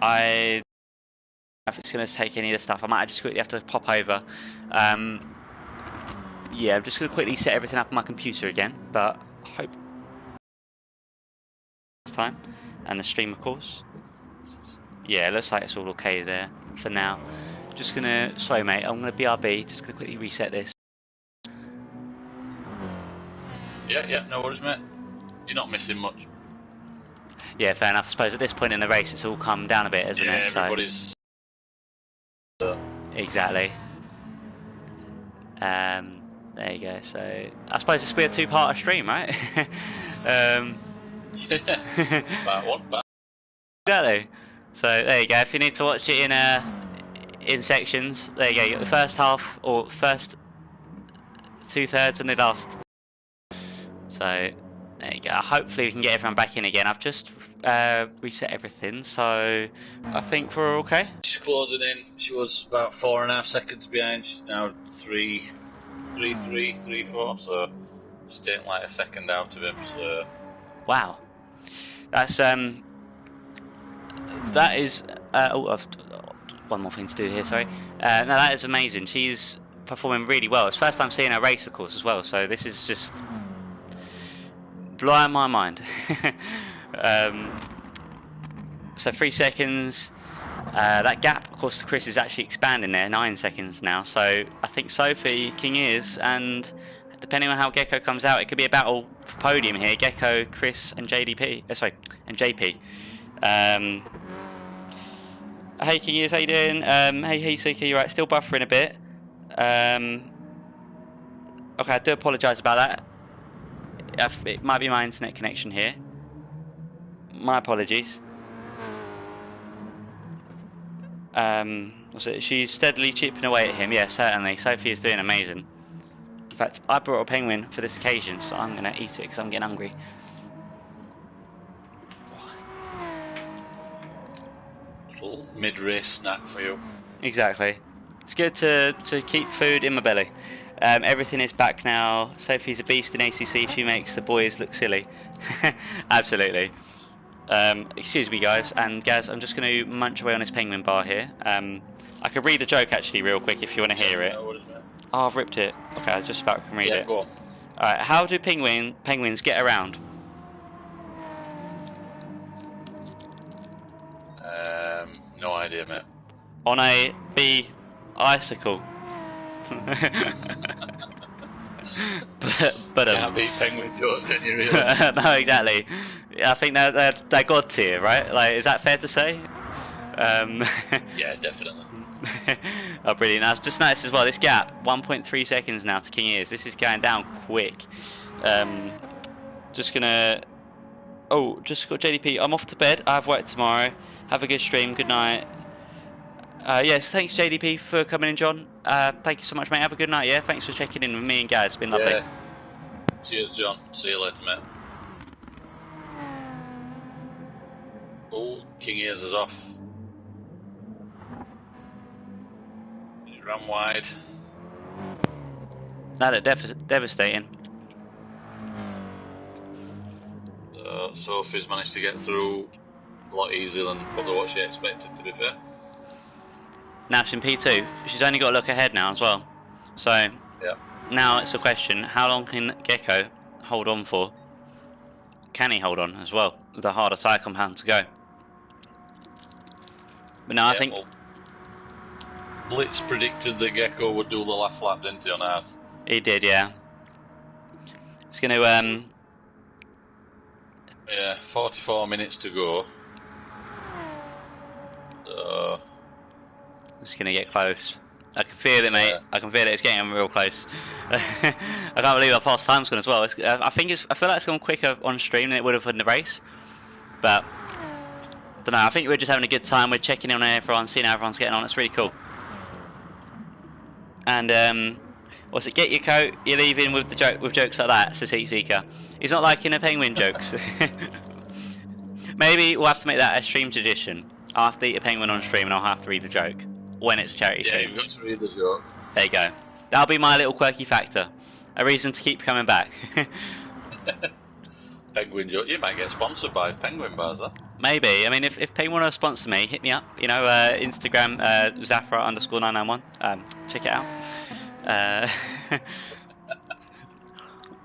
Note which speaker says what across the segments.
Speaker 1: I if it's going to take any of the stuff, I might just quickly have to pop over. Yeah, I'm just going to quickly set everything up on my computer again, but I hope this time. And the stream, of course. Yeah, it looks like it's all okay there for now. Just going to, sorry mate, I'm going to BRB, just going to quickly reset this.
Speaker 2: Yeah, no worries mate. You're not missing much.
Speaker 1: Yeah, fair enough. I suppose at this point in the race it's all calmed down a bit, isn't it?
Speaker 2: Everybody's...
Speaker 1: Exactly. There you go. So I suppose this will be a two-part stream, right?
Speaker 2: Part one.
Speaker 1: Exactly. So there you go. If you need to watch it in sections, there you go. You got the first half or first 2/3 and the last. So there you go. Hopefully we can get everyone back in again. I've just reset everything, so I think we're okay.
Speaker 2: She's closing in. She was about 4.5 seconds behind. She's now 3.4. So she's taking like a second out of him. So
Speaker 1: wow, that's that is. Oh, I've one more thing to do here. Sorry. No, that is amazing. She's performing really well. It's the first time seeing her race, of course, as well. So this is just blowing my mind. So 3 seconds. That gap, of course, to Chris is actually expanding there. 9 seconds now. So I think Sophie, King Ears, and depending on how Gecko comes out, it could be a battle for podium here. Gecko, Chris, and JDP. Sorry, and JP. Hey King Ears, how you doing? Hey Seeker, you right? Still buffering a bit. Okay, I do apologise about that. It might be my internet connection here. My apologies. She's steadily chipping away at him. Yeah, certainly. Sophie is doing amazing. In fact, I brought a penguin for this occasion, so I'm going to eat it because I'm getting hungry.
Speaker 2: full mid-race snack for you.
Speaker 1: Exactly. It's good to keep food in my belly. Everything is back now. Sophie's a beast in ACC. She makes the boys look silly. Absolutely. Excuse me, guys. And Gaz, I'm just going to munch away on this penguin bar here. I could read the joke actually real quick if you want to hear it.
Speaker 2: What is it?
Speaker 1: Oh, I've ripped it. Okay, I just about can read it.
Speaker 2: Go on.
Speaker 1: Alright, how do penguins get around?
Speaker 2: No idea, mate.
Speaker 1: On a icicle. but
Speaker 2: Can't beat penguin jokes, can you really?
Speaker 1: No, exactly. I think they're god tier, right? Like, is that fair to say?
Speaker 2: Yeah, definitely.
Speaker 1: Oh, brilliant. I've just noticed as well, this gap, 1.3 seconds now to King Ears. This is going down quick. Just gonna... Oh, just got JDP. I'm off to bed. I have work tomorrow. Have a good stream. Good night. Yes, thanks JDP for coming in, John. Thank you so much, mate. Have a good night, yeah? Thanks for checking in with me and Gaz. It's been lovely.
Speaker 2: Yeah. Cheers, John. See you later, mate. Oh, King Ears is off. He ran wide.
Speaker 1: That devastating.
Speaker 2: Sophie's managed to get through a lot easier than probably what she expected, to be fair.
Speaker 1: Now she's in P2. She's only got to look ahead now as well. So
Speaker 2: yeah.
Speaker 1: Now it's a question, how long can Gecko hold on for? Can he hold on as well? With a harder tyre compound to go. But no, I think...
Speaker 2: Well, Blitz predicted that Gecko would do the last lap, didn't he, on Art?
Speaker 1: He did, yeah. It's going to...
Speaker 2: Yeah, 44 minutes to go.
Speaker 1: It's going to get close. I can feel it, mate. I can feel it. It's getting real close. I can't believe how fast time's gone as well. I feel like it's gone quicker on stream than it would have in the race. But I don't know. I think we're just having a good time. We're checking in on everyone, seeing how everyone's getting on. It's really cool. And what's it? Get your coat. You're leaving with jokes like that. Seat Seeker. He's not liking the penguin jokes. Maybe we'll have to make that a stream tradition. I'll have to eat a penguin on stream, and I'll have to read the joke when it's a charity stream.
Speaker 2: Yeah, you've got to read the joke.
Speaker 1: There you go. That'll be my little quirky factor. A reason to keep coming back.
Speaker 2: Penguin joke. You might get sponsored by penguin bars, though.
Speaker 1: Maybe. I mean, if people want to sponsor me, hit me up. You know, Instagram Zafra_991. Check it out. Uh,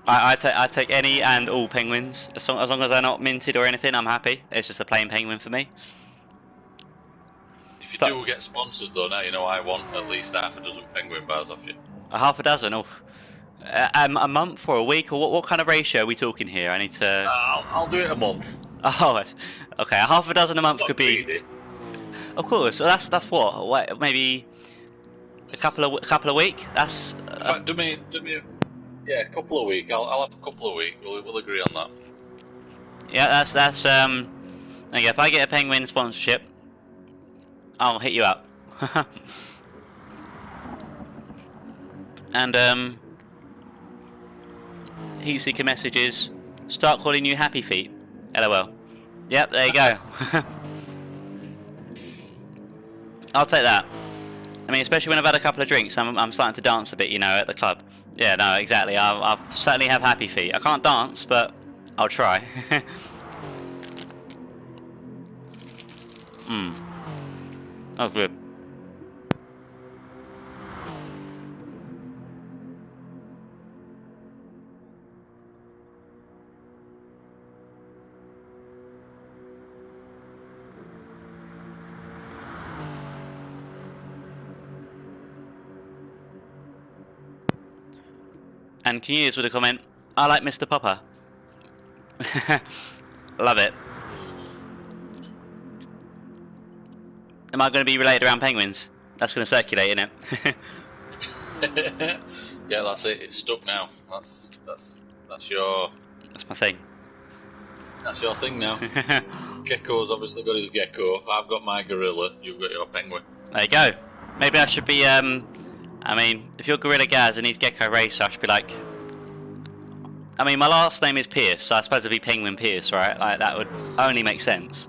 Speaker 1: I take any and all penguins as long as they're not minted or anything. I'm happy. It's just a plain penguin for me.
Speaker 2: If you do get sponsored, though, now you know I want at least half a dozen penguin bars off you.
Speaker 1: A half a dozen. Oh, a month or a week, or what kind of ratio are we talking here? I need to.
Speaker 2: I'll do it a month.
Speaker 1: Oh, okay. A half a dozen a month could be.
Speaker 2: Greedy.
Speaker 1: Of course. So that's what? Maybe a couple of week. That's.
Speaker 2: In fact, do me. Yeah, a couple of weeks. I'll have a couple of weeks. We'll agree on that.
Speaker 1: Yeah, that's okay, if I get a penguin sponsorship, I'll hit you up. And heat seeker messages. Start calling you Happy Feet. LOL. Yep, there you go. I'll take that. I mean, especially when I've had a couple of drinks, I'm starting to dance a bit, you know, at the club. Yeah, no, exactly. I'll certainly have happy feet. I can't dance, but I'll try. Oh, good. And can you use with a comment? I like Mr. Popper. Love it. Am I going to be related around penguins? That's going to circulate, isn't
Speaker 2: it? Yeah, that's it. It's stuck now. That's your.
Speaker 1: That's my thing.
Speaker 2: That's your thing now. Gecko's obviously got his gecko. I've got my gorilla. You've got your penguin.
Speaker 1: There you go. Maybe I should be. I mean, if you're Gorilla Gaz and he's Gecko Racer, I should be like. I mean, my last name is Pierce, so I suppose it'd be Penguin Pierce, right? Like that would only make sense.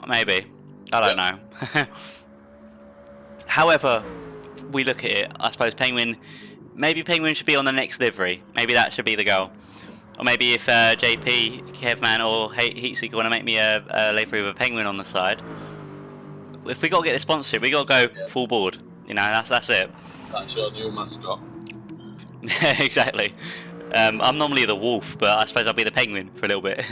Speaker 1: Maybe. I don't know. However we look at it, I suppose maybe Penguin should be on the next livery. Maybe that should be the goal. Or maybe if JP, Kevman or Heatseeker want to make me a livery with a penguin on the side. If we got to get the sponsorship, we got to go full board. You know, that's it.
Speaker 2: That's your new mascot.
Speaker 1: Exactly. I'm normally the wolf, but I suppose I'll be the penguin for a little bit.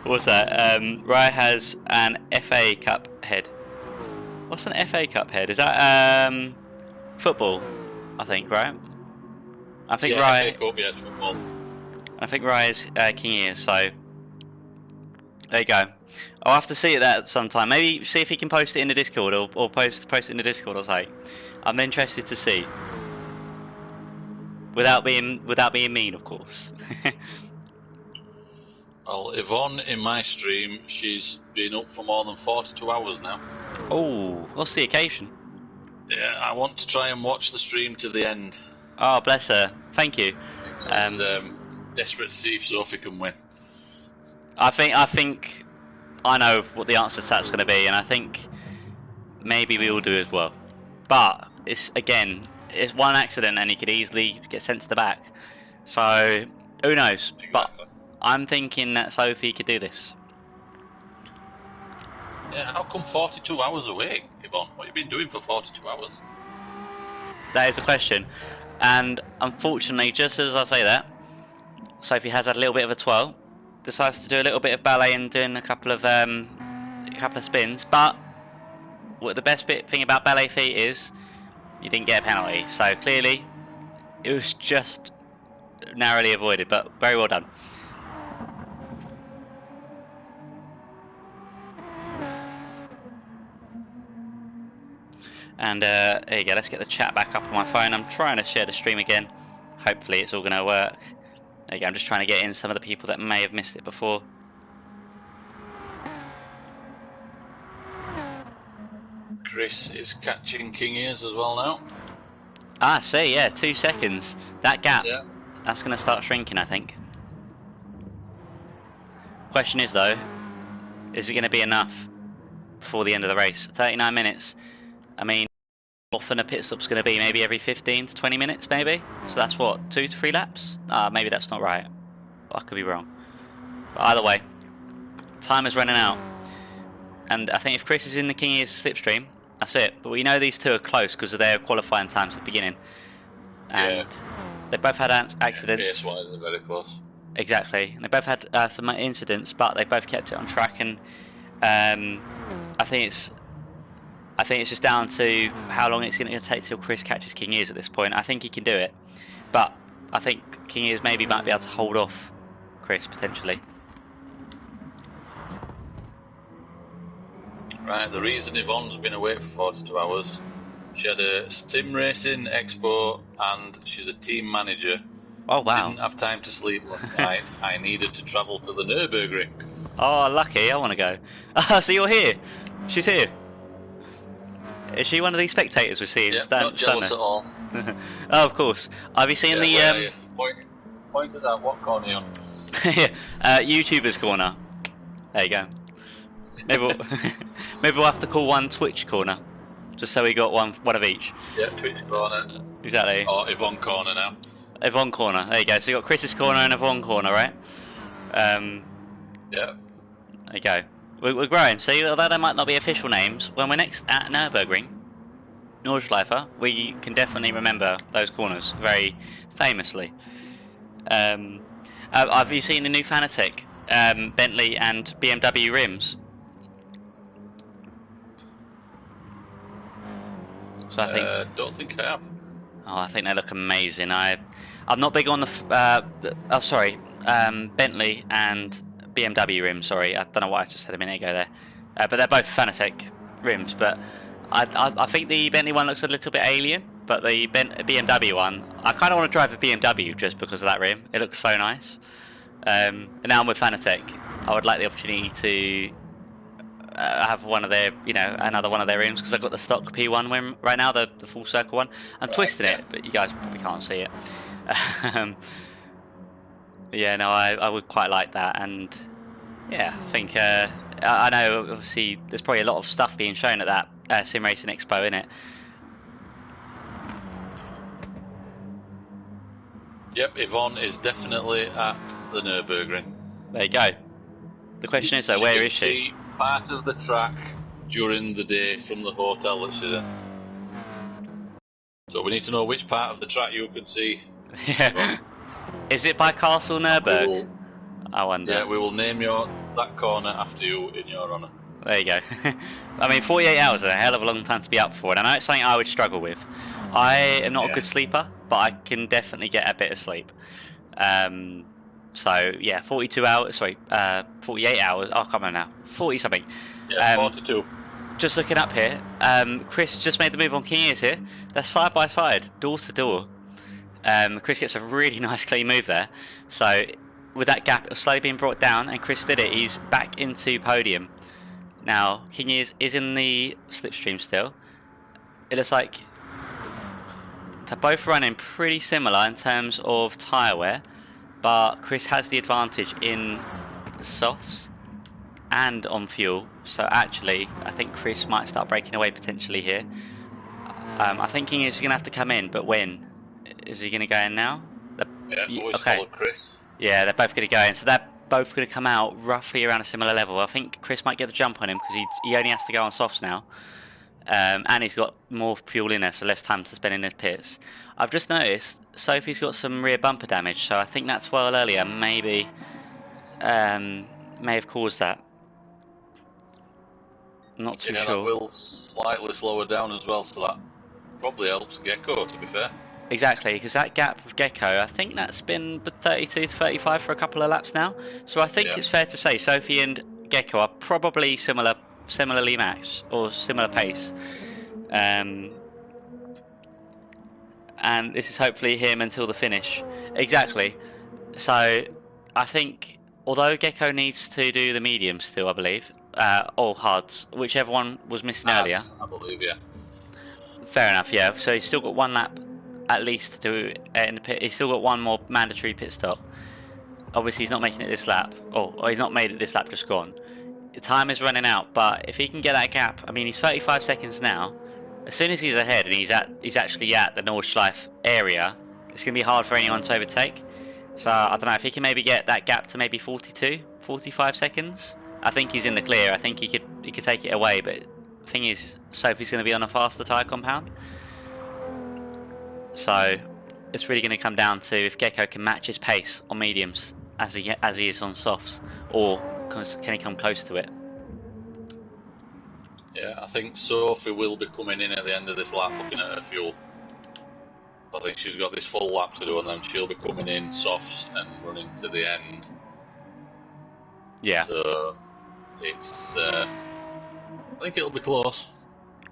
Speaker 1: What's that? Rye has an FA Cup head. What's an FA Cup head? Is that football? I think, right? I think Rye.
Speaker 2: FA Cup, yeah, it's football.
Speaker 1: I think Rye is King Ears, so there you go. I'll have to see that sometime. Maybe see if he can post it in the Discord or post it in the Discord or something. I'm interested to see. Without being mean, of course.
Speaker 2: Well, Yvonne in my stream, she's been up for more than 42 hours now.
Speaker 1: Oh, what's the occasion?
Speaker 2: Yeah, I want to try and watch the stream to the end.
Speaker 1: Oh, bless her. Thank you.
Speaker 2: She's desperate to see if Sophie can win.
Speaker 1: I think I know what the answer to that's going to be, and I think maybe we all do as well. But it's one accident, and he could easily get sent to the back. So who knows? Exactly. But I'm thinking that Sophie could do this.
Speaker 2: Yeah, how come 42 hours awake, Yvonne? What have you been doing for 42 hours?
Speaker 1: That is the question. And unfortunately, just as I say that, Sophie has had a little bit of a twirl. Decides to do a little bit of ballet and doing a couple of spins. But what the best thing about ballet feet is you didn't get a penalty. So clearly, it was just narrowly avoided, but very well done. And there you go, let's get the chat back up on my phone. I'm trying to share the stream again. Hopefully it's all going to work. There you go, I'm just trying to get in some of the people that may have missed it before.
Speaker 2: Chris is catching King Ears as well now.
Speaker 1: Ah, see, yeah, 2 seconds. That gap, that's going to start shrinking, I think. Question is, though, is it going to be enough before the end of the race? 39 minutes. I mean, often a pit stop's going to be maybe every 15 to 20 minutes, maybe. So that's what, 2 to 3 laps? Maybe that's not right. I could be wrong. But either way, time is running out. And I think if Chris is in the King Ears slipstream, that's it. But we know these two are close because of their qualifying times at the beginning. And they both had accidents.
Speaker 2: Pace-wise, they're very close.
Speaker 1: Exactly. And they both had some incidents, but they both kept it on track. And I think it's just down to how long it's going to take till Chris catches King Ears at this point. I think he can do it, but I think King Ears maybe might be able to hold off Chris potentially.
Speaker 2: Right, the reason Yvonne's been away for 42 hours, she had a sim racing expo and she's a team manager.
Speaker 1: Oh wow.
Speaker 2: Didn't have time to sleep last night. I needed to travel to the Nurburgring.
Speaker 1: Oh, lucky, I want to go. Oh, so you're here. She's here. Is she one of these spectators we're seeing?
Speaker 2: Yeah, not jealous at all.
Speaker 1: Oh, of course. Have you seen the...
Speaker 2: Point us out, what corner you're on?
Speaker 1: YouTuber's corner. There you go. Maybe we'll have to call one Twitch corner, just so we got one of each.
Speaker 2: Yeah, Twitch corner.
Speaker 1: Exactly.
Speaker 2: Or Yvonne corner now.
Speaker 1: Yvonne corner. There you go. So you got Chris's corner and Yvonne corner, right?
Speaker 2: Yeah.
Speaker 1: There you go. We're growing. See, although they might not be official names, when we're next at Nurburgring Nordschleife, we can definitely remember those corners very famously. Have you seen the new Fanatec Bentley and BMW rims? So I think.
Speaker 2: Don't think I have.
Speaker 1: Oh, I think they look amazing. I'm not big on Bentley and BMW rims. Sorry, I don't know what I just said a minute ago there. But they're both Fanatec rims. But I think the Bentley one looks a little bit alien. But the BMW one, I kind of want to drive a BMW just because of that rim. It looks so nice. And now I'm with Fanatec. I would like the opportunity to have one of their, another one of their rims because I've got the stock P1 rim right now, the full circle one. I'm twisting it, but you guys probably can't see it. Yeah, no, I would quite like that, and yeah, I think I know obviously there's probably a lot of stuff being shown at that Sim Racing Expo, innit?
Speaker 2: Yep, Yvonne is definitely at the Nürburgring.
Speaker 1: There you go. The question is though, where is she?
Speaker 2: See part of the track during the day from the hotel that she's in. So we need to know which part of the track you can see.
Speaker 1: Yeah. Is it by Castle Nurburg? I wonder.
Speaker 2: Yeah, we will name that corner after you in your honour.
Speaker 1: There you go. I mean, 48 hours is a hell of a long time to be up for, and I know it's something I would struggle with. I am not a good sleeper, but I can definitely get a bit of sleep. So yeah, 48 hours. I can't remember now. 40 something.
Speaker 2: Yeah, 42.
Speaker 1: Just looking up here, Chris just made the move on King Ears here. They're side by side, door to door. Chris gets a really nice clean move there. So with that gap, it was slowly being brought down, and Chris did it. He's back into podium. Now, King Ears is in the slipstream still. It looks like they're both running pretty similar in terms of tyre wear, but Chris has the advantage in softs and on fuel. So actually, I think Chris might start breaking away potentially here. I think King Ears is going to have to come in, but when? Is he going to go in now?
Speaker 2: Yeah, always follow Chris.
Speaker 1: Yeah, they're both going to go in. So they're both going to come out roughly around a similar level. I think Chris might get the jump on him because he only has to go on softs now. And he's got more fuel in there, so less time to spend in his pits. I've just noticed Sophie's got some rear bumper damage, so I think that swirl earlier maybe may have caused that. I'm not too sure.
Speaker 2: That will slightly slow her down as well, so that probably helps Gecko, to be fair.
Speaker 1: Exactly, because that gap with Gecko, I think that's been 32 to 35 for a couple of laps now. So I think it's fair to say Sophie and Gecko are probably similarly matched or similar pace. And this is hopefully him until the finish. Exactly. So I think although Gecko needs to do the medium still, I believe, or hards, whichever one was missing earlier.
Speaker 2: I believe, yeah.
Speaker 1: Fair enough, yeah. So he's still got one lap at least to do in the pit. He's still got one more mandatory pit stop. Obviously he's not making it this lap. Or he's not made it this lap, just gone. The time is running out, but if he can get that gap, I mean, he's 35 seconds now. As soon as he's ahead and he's actually at the Nordschleife area, it's going to be hard for anyone to overtake. So I don't know if he can maybe get that gap to maybe 42, 45 seconds. I think he's in the clear. I think he could take it away, but the thing is, Sophie's going to be on a faster tyre compound. So it's really going to come down to if Gecko can match his pace on mediums as he is on softs, or can he come close to it?
Speaker 2: Yeah, I think Sophie will be coming in at the end of this lap looking at her fuel. I think she's got this full lap to do, and then she'll be coming in softs and running to the end.
Speaker 1: Yeah.
Speaker 2: So it's, I think it'll be close.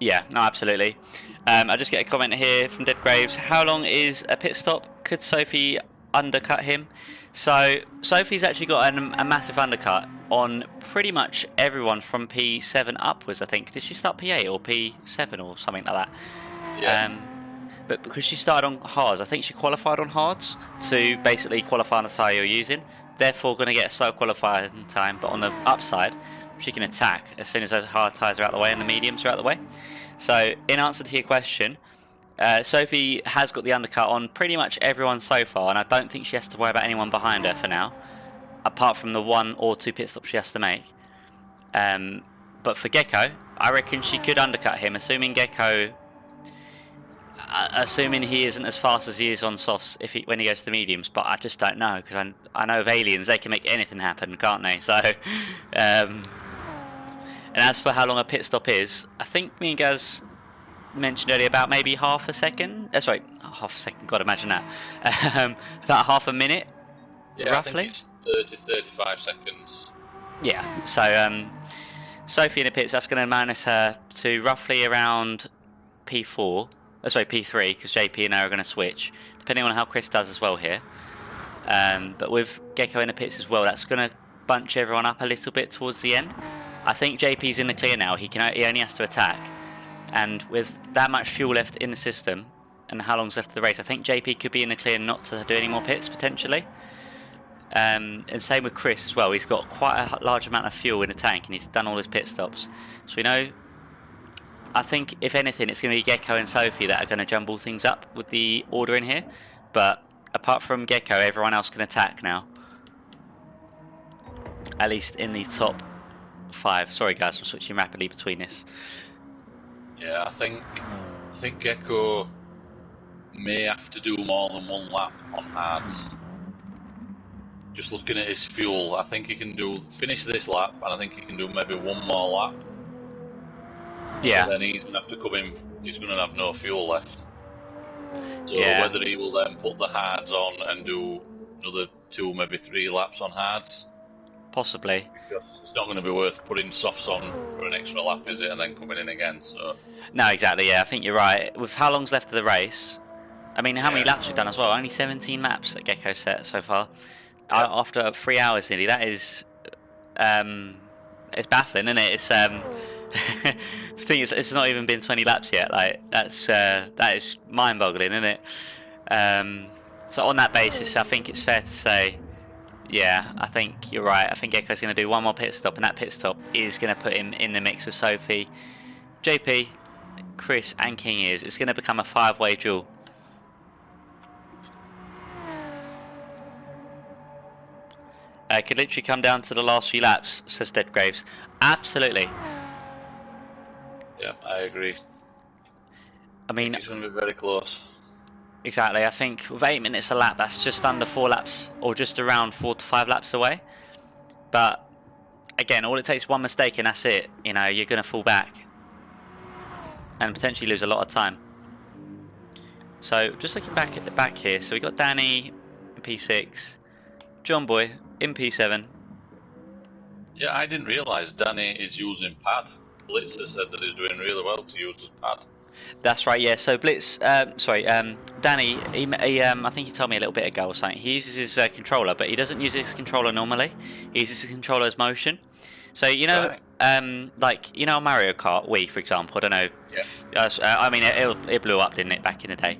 Speaker 1: Yeah, no, absolutely. I just get a comment here from Dead Graves. How long is a pit stop? Could Sophie undercut him? So Sophie's actually got a massive undercut on pretty much everyone from P7 upwards, I think. Did she start P8 or P7 or something like that?
Speaker 2: Yeah.
Speaker 1: But because she started on hards, I think she qualified on hards to basically qualify on the tyre you're using. Therefore, going to get a slow qualifying time. But on the upside, she can attack as soon as those hard tyres are out the way and the mediums are out the way. So, in answer to your question, Sophie has got the undercut on pretty much everyone so far, and I don't think she has to worry about anyone behind her for now, apart from the 1 or 2 pit stops she has to make. But for Gecko, I reckon she could undercut him, assuming he isn't as fast as he is on softs when he goes to the mediums. But I just don't know, because I know of aliens, they can make anything happen, can't they? So, and as for how long a pit stop is, I think me and Gaz mentioned earlier about maybe half a second. Sorry, half a second. God, imagine that. About half a minute,
Speaker 2: yeah,
Speaker 1: roughly.
Speaker 2: I think it's 30-35 seconds.
Speaker 1: Yeah. So Sophie in the pits, that's going to manage her to roughly around P4. Sorry, P3, because JP and I are going to switch, depending on how Chris does as well here. But with Gecko in the pits as well, that's going to bunch everyone up a little bit towards the end. I think JP's in the clear now. He only has to attack. And with that much fuel left in the system, and how long's left of the race, I think JP could be in the clear not to do any more pits, potentially. And same with Chris as well. He's got quite a large amount of fuel in the tank, and he's done all his pit stops. So we know, I think, if anything, it's going to be Gecko and Sophie that are going to jumble things up with the order in here. But apart from Gecko, everyone else can attack now. At least in the top 5. Sorry guys, I'm switching rapidly between this.
Speaker 2: Yeah, I think Gecko may have to do more than 1 lap on hards. Just looking at his fuel, I think he can finish this lap, and I think he can do maybe 1 more lap.
Speaker 1: Yeah.
Speaker 2: But then he's going to have to come in. He's going to have no fuel left. So
Speaker 1: yeah.
Speaker 2: Whether he will then put the hards on and do another 2, maybe 3 laps on hards.
Speaker 1: Possibly.
Speaker 2: Because it's not going to be worth putting softs on for an extra lap, is it? And then coming in again. So.
Speaker 1: No, exactly. Yeah, I think you're right. With how long's left of the race, I mean, how many laps we've done as well? Only 17 laps that Gecko set so far. Yeah. After 3 hours nearly. That is, it's baffling, isn't it? It's the thing is, it's not even been 20 laps yet. Like that is mind-boggling, isn't it? So on that basis, I think it's fair to say, yeah, I think you're right. I think Gecko's going to do 1 more pit stop, and that pit stop is going to put him in the mix with Sophie, JP, Chris, and King Ears. It's going to become a 5-way duel. Could literally come down to the last few laps, says Dead Graves. Absolutely.
Speaker 2: Yeah, I agree.
Speaker 1: I mean,
Speaker 2: it's going to be very close.
Speaker 1: Exactly. I think with 8 minutes a lap, that's just under 4 laps, or just around 4 to 5 laps away. But again, all it takes is 1 mistake, and that's it. You know, you're going to fall back and potentially lose a lot of time. So just looking back at the back here, so we got Danny in P6, John Boy in P7.
Speaker 2: Yeah, I didn't realise Danny is using pad. Blitz has said that he's doing really well to use his pad.
Speaker 1: That's right, yeah. So Blitz, Danny, I think he told me a little bit ago or something. He uses his controller, but he doesn't use his controller normally. He uses his controller as motion. So you know, like you know, Mario Kart Wii, for example. I don't know.
Speaker 2: Yeah.
Speaker 1: I mean, it blew up, didn't it, back in the day?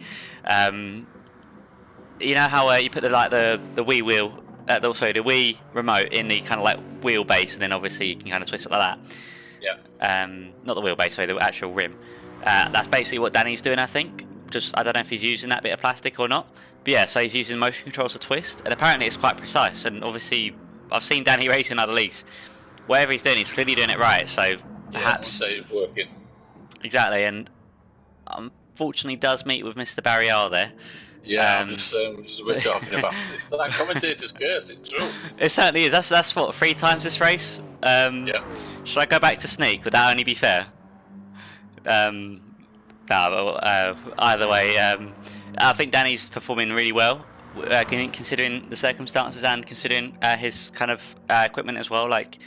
Speaker 1: You know how you put the Wii wheel, the Wii remote in the kind of like wheelbase, and then obviously you can kind of twist it like that.
Speaker 2: Yeah.
Speaker 1: Not the wheelbase, sorry, the actual rim. That's basically what Danny's doing, I think. I don't know if he's using that bit of plastic or not. But yeah, so he's using motion controls to twist, and apparently it's quite precise. And obviously, I've seen Danny race in other leagues. Whatever he's doing, he's clearly doing it right. So perhaps
Speaker 2: say it's working.
Speaker 1: exactly, and unfortunately does meet with Mr. Barrier there.
Speaker 2: Yeah, I'm just we're talking about this. That commentator's curse. It's true.
Speaker 1: It certainly is. That's what 3 times this race.
Speaker 2: Yeah.
Speaker 1: Should I go back to sneak? Would that only be fair? No, either way, I think Danny's performing really well, considering the circumstances and considering his kind of equipment as well. Like,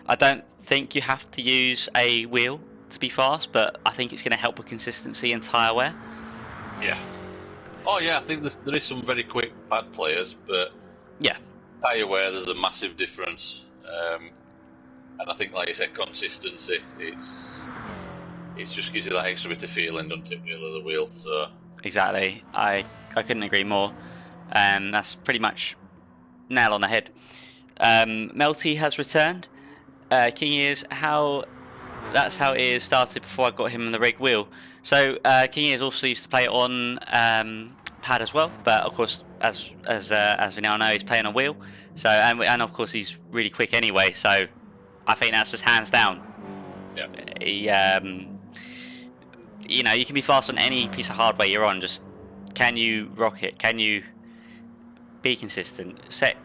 Speaker 1: I don't think you have to use a wheel to be fast, but I think it's going to help with consistency and tyre wear.
Speaker 2: Yeah. Oh yeah, I think there is some very quick pad players, but
Speaker 1: yeah,
Speaker 2: tyre wear there's a massive difference, and I think, like you said, consistency. It just gives you that extra bit of feeling, doesn't it, really, the wheel? So
Speaker 1: exactly. I couldn't agree more. That's pretty much nail on the head. Melty has returned. King Ears, that's how it is started before I got him on the rig wheel. So King Ears also used to play it on pad as well, but of course, as we now know, he's playing on wheel. So and of course he's really quick anyway. So I think that's just hands down.
Speaker 2: Yeah.
Speaker 1: You know, you can be fast on any piece of hardware you're on. Just can you rock it? Can you be consistent? Set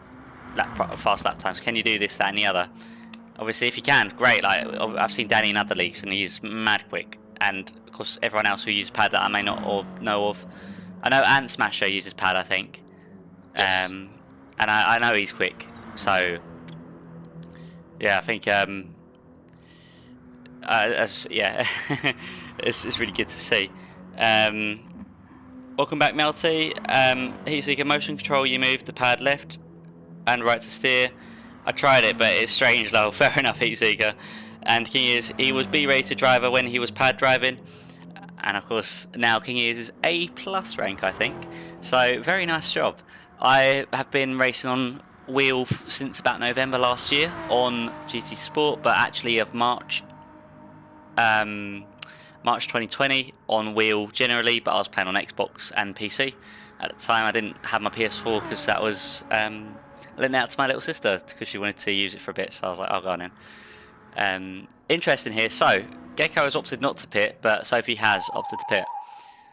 Speaker 1: fast lap times. Can you do this, that, and the other? Obviously, if you can, great. Like I've seen Danny in other leagues, and he's mad quick. And of course, everyone else who uses pad that I may not know of. I know Ant Smasher uses pad, I think.
Speaker 2: Yes.
Speaker 1: And I know he's quick. So yeah, I think yeah, it's really good to see. Welcome back, Melty. Heatseeker motion control. You move the pad left and right to steer. I tried it, but it's strange, though. Fair enough, Heatseeker. And he was B-rated driver when he was pad driving, and of course now King is A+ rank, I think. So very nice job. I have been racing on wheel since about November last year on GT Sport, but actually of March 2020 on wheel generally, but I was playing on Xbox and PC. At the time I didn't have my PS4 because that was lent out to my little sister because she wanted to use it for a bit, so I was like, I'll go on in. Interesting here, so Gecko has opted not to pit, but Sophie has opted to pit.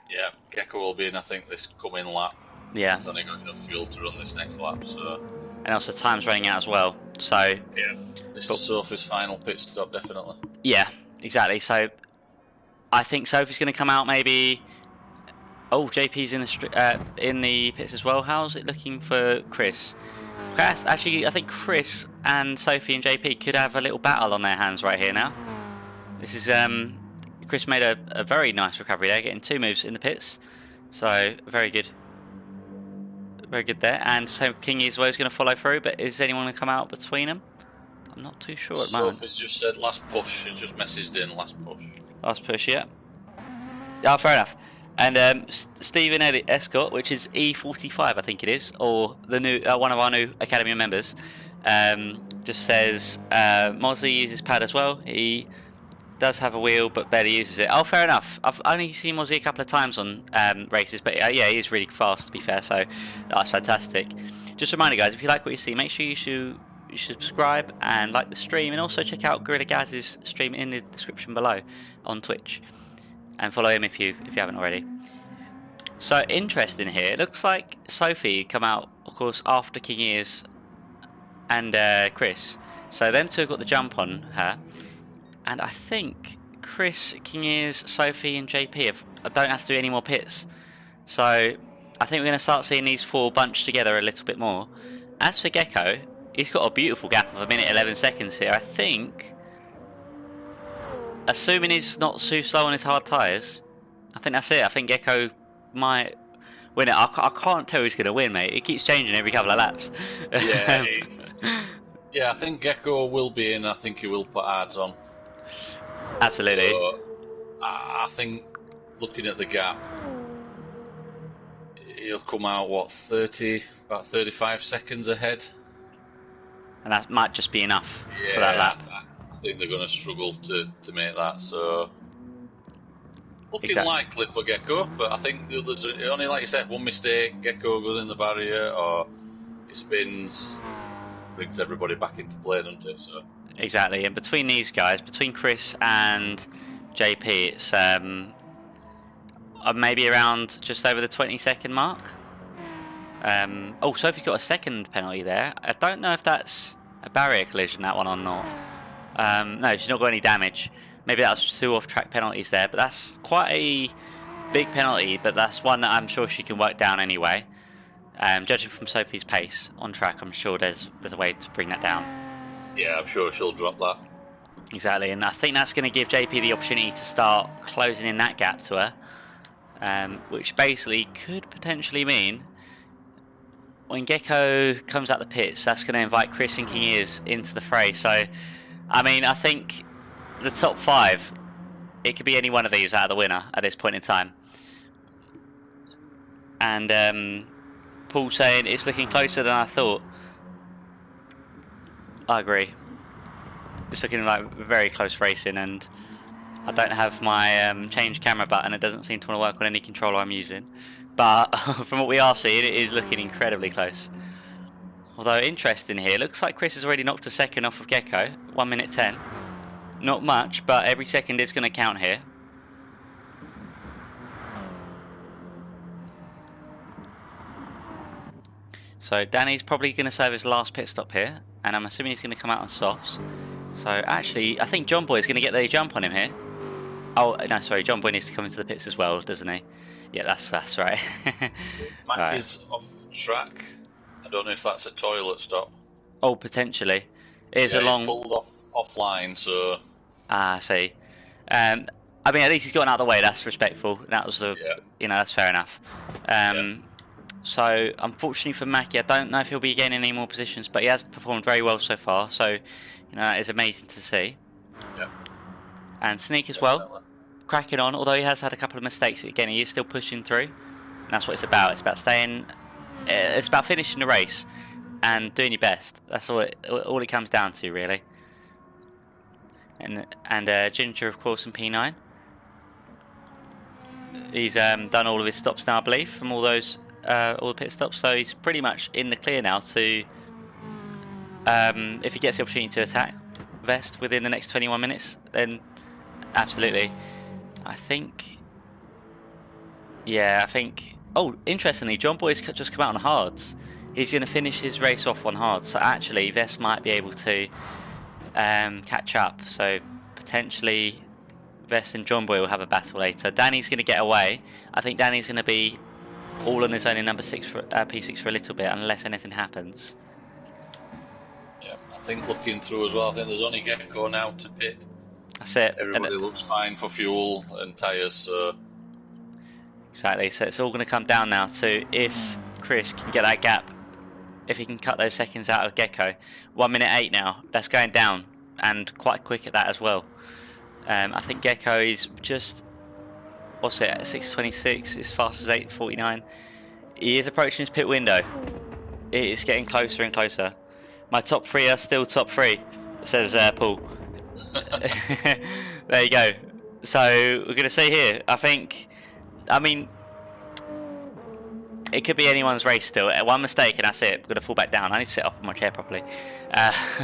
Speaker 2: Yeah, Gecko will be in, I think, this coming lap.
Speaker 1: Yeah.
Speaker 2: He's only got enough fuel to run this next lap, so...
Speaker 1: And also time's running out as well, so...
Speaker 2: Yeah, this is Sophie's final pit stop, definitely.
Speaker 1: Yeah, exactly, so... I think Sophie's going to come out maybe... Oh, JP's in the pits as well. How's it looking for Chris? Actually, I think Chris and Sophie and JP could have a little battle on their hands right here now. This is Chris made a very nice recovery there, getting 2 moves in the pits. So very good, very good there. And so King is going to follow through, but is anyone going to come out between them? I'm not too sure at the moment.
Speaker 2: Sophie's just said last push. She just messaged in last push.
Speaker 1: Last push, yeah. Oh, fair enough. And Stephen Elliott Escott, which is E45, I think it is, or the new one of our new Academy members, just says Mosley uses pad as well. He does have a wheel, but barely uses it. Oh, fair enough. I've only seen Mosley a couple of times on races, but yeah, he is really fast, to be fair, so that's fantastic. Just a reminder, guys, if you like what you see, make sure you should subscribe and like the stream, and also check out Gorilla Gaz's stream in the description below on Twitch. And follow him if you haven't already. So interesting here. It looks like Sophie come out, of course, after King Ears and Chris. So them two have got the jump on her, and I think Chris, King Ears, Sophie, and JP don't have to do any more pits. So I think we're going to start seeing these 4 bunched together a little bit more. As for Gecko, he's got a beautiful gap of 1 minute 11 seconds here. I think. Assuming he's not too slow on his hard tyres, I think that's it. I think Gecko might win it. I can't tell who's going to win, mate. It keeps changing every couple of laps.
Speaker 2: Yeah, yeah, I think Gecko will be in. I think he will put ads on.
Speaker 1: Absolutely.
Speaker 2: So, I think, looking at the gap, he'll come out, what, about 35 seconds ahead?
Speaker 1: And that might just be enough for that lap.
Speaker 2: I think they're going to struggle to make that, so looking likely for Gecko, but I think there's only, like you said, one mistake, Gecko goes in the barrier or he spins, brings everybody back into play, doesn't it? So
Speaker 1: Exactly, and between these guys, between Chris and JP, it's maybe around just over the 20-second mark. Oh, Sophie's got a second penalty there. I don't know if that's a barrier collision, that one, or not. No, she's not got any damage. Maybe that was 2 off-track penalties there, but that's quite a big penalty, but that's one that I'm sure she can work down anyway. Judging from Sophie's pace on track, I'm sure there's a way to bring that down.
Speaker 2: yeah, I'm sure she'll drop that.
Speaker 1: Exactly, and I think that's going to give JP the opportunity to start closing in that gap to her, which basically could potentially mean when Gecko comes out the pits, that's going to invite Chris and King Ears into the fray. So, I mean, I think the top 5, it could be any one of these out of the winner at this point in time. And Paul saying it's looking closer than I thought. I agree. It's looking like very close racing, and I don't have my change camera button. It doesn't seem to want to work on any controller I'm using. But from what we are seeing, it is looking incredibly close. Although interesting here, looks like Chris has already knocked a second off of Gecko. 1 minute 10. Not much, but every second is going to count here. So Danny's probably going to serve his last pit stop here, and I'm assuming he's going to come out on softs. So actually, I think John Boy is going to get the jump on him here. Oh no, sorry, John Boy needs to come into the pits as well, doesn't he? Yeah, that's right.
Speaker 2: Mac
Speaker 1: Right.
Speaker 2: is off track. I don't know if that's a toilet stop.
Speaker 1: Oh, potentially. Here's
Speaker 2: Yeah,
Speaker 1: a long.
Speaker 2: he's pulled offline, so
Speaker 1: Ah, I see. I mean, at least he's gotten out of the way. That's respectful. That was the, that's fair enough. So, unfortunately for Mackie, I don't know if he'll be gaining any more positions, but he has performed very well so far. So, that is amazing to see.
Speaker 2: Yeah.
Speaker 1: And Sneak as well, cracking on. Although he has had a couple of mistakes, again, he is still pushing through. And that's what it's about. It's about staying. It's about finishing the race and doing your best. That's all it comes down to, really. And Ginger, of course, in P9. He's done all of his stops now, I believe, from all the pit stops. So he's pretty much in the clear now to, if he gets the opportunity to attack Vest within the next 21 minutes, then absolutely. I think. Oh, interestingly, John Boy's just come out on hards. He's going to finish his race off on hards. So actually, Vest might be able to catch up. So potentially Vest and John Boy will have a battle later. Danny's going to get away. I think Danny's going to be all on his own in number 6 for P6 for a little bit, unless anything happens.
Speaker 2: Yeah, I think looking through as well, I think there's only Gecko now to pit.
Speaker 1: That's it.
Speaker 2: Everybody looks fine for fuel and tyres, so
Speaker 1: exactly. So it's all going to come down now to if Chris can get that gap, if he can cut those seconds out of Gecko. 1 minute 8 now. That's going down, and quite quick at that as well. I think Gecko is just, what's it, at 6:26, as fast as 8:49. He is approaching his pit window. It is getting closer and closer. My top 3 are still top 3, says Paul. There you go. So we're going to see here. I mean, it could be anyone's race still. One mistake and that's it. I'm going to fall back down. I need to sit up on my chair properly.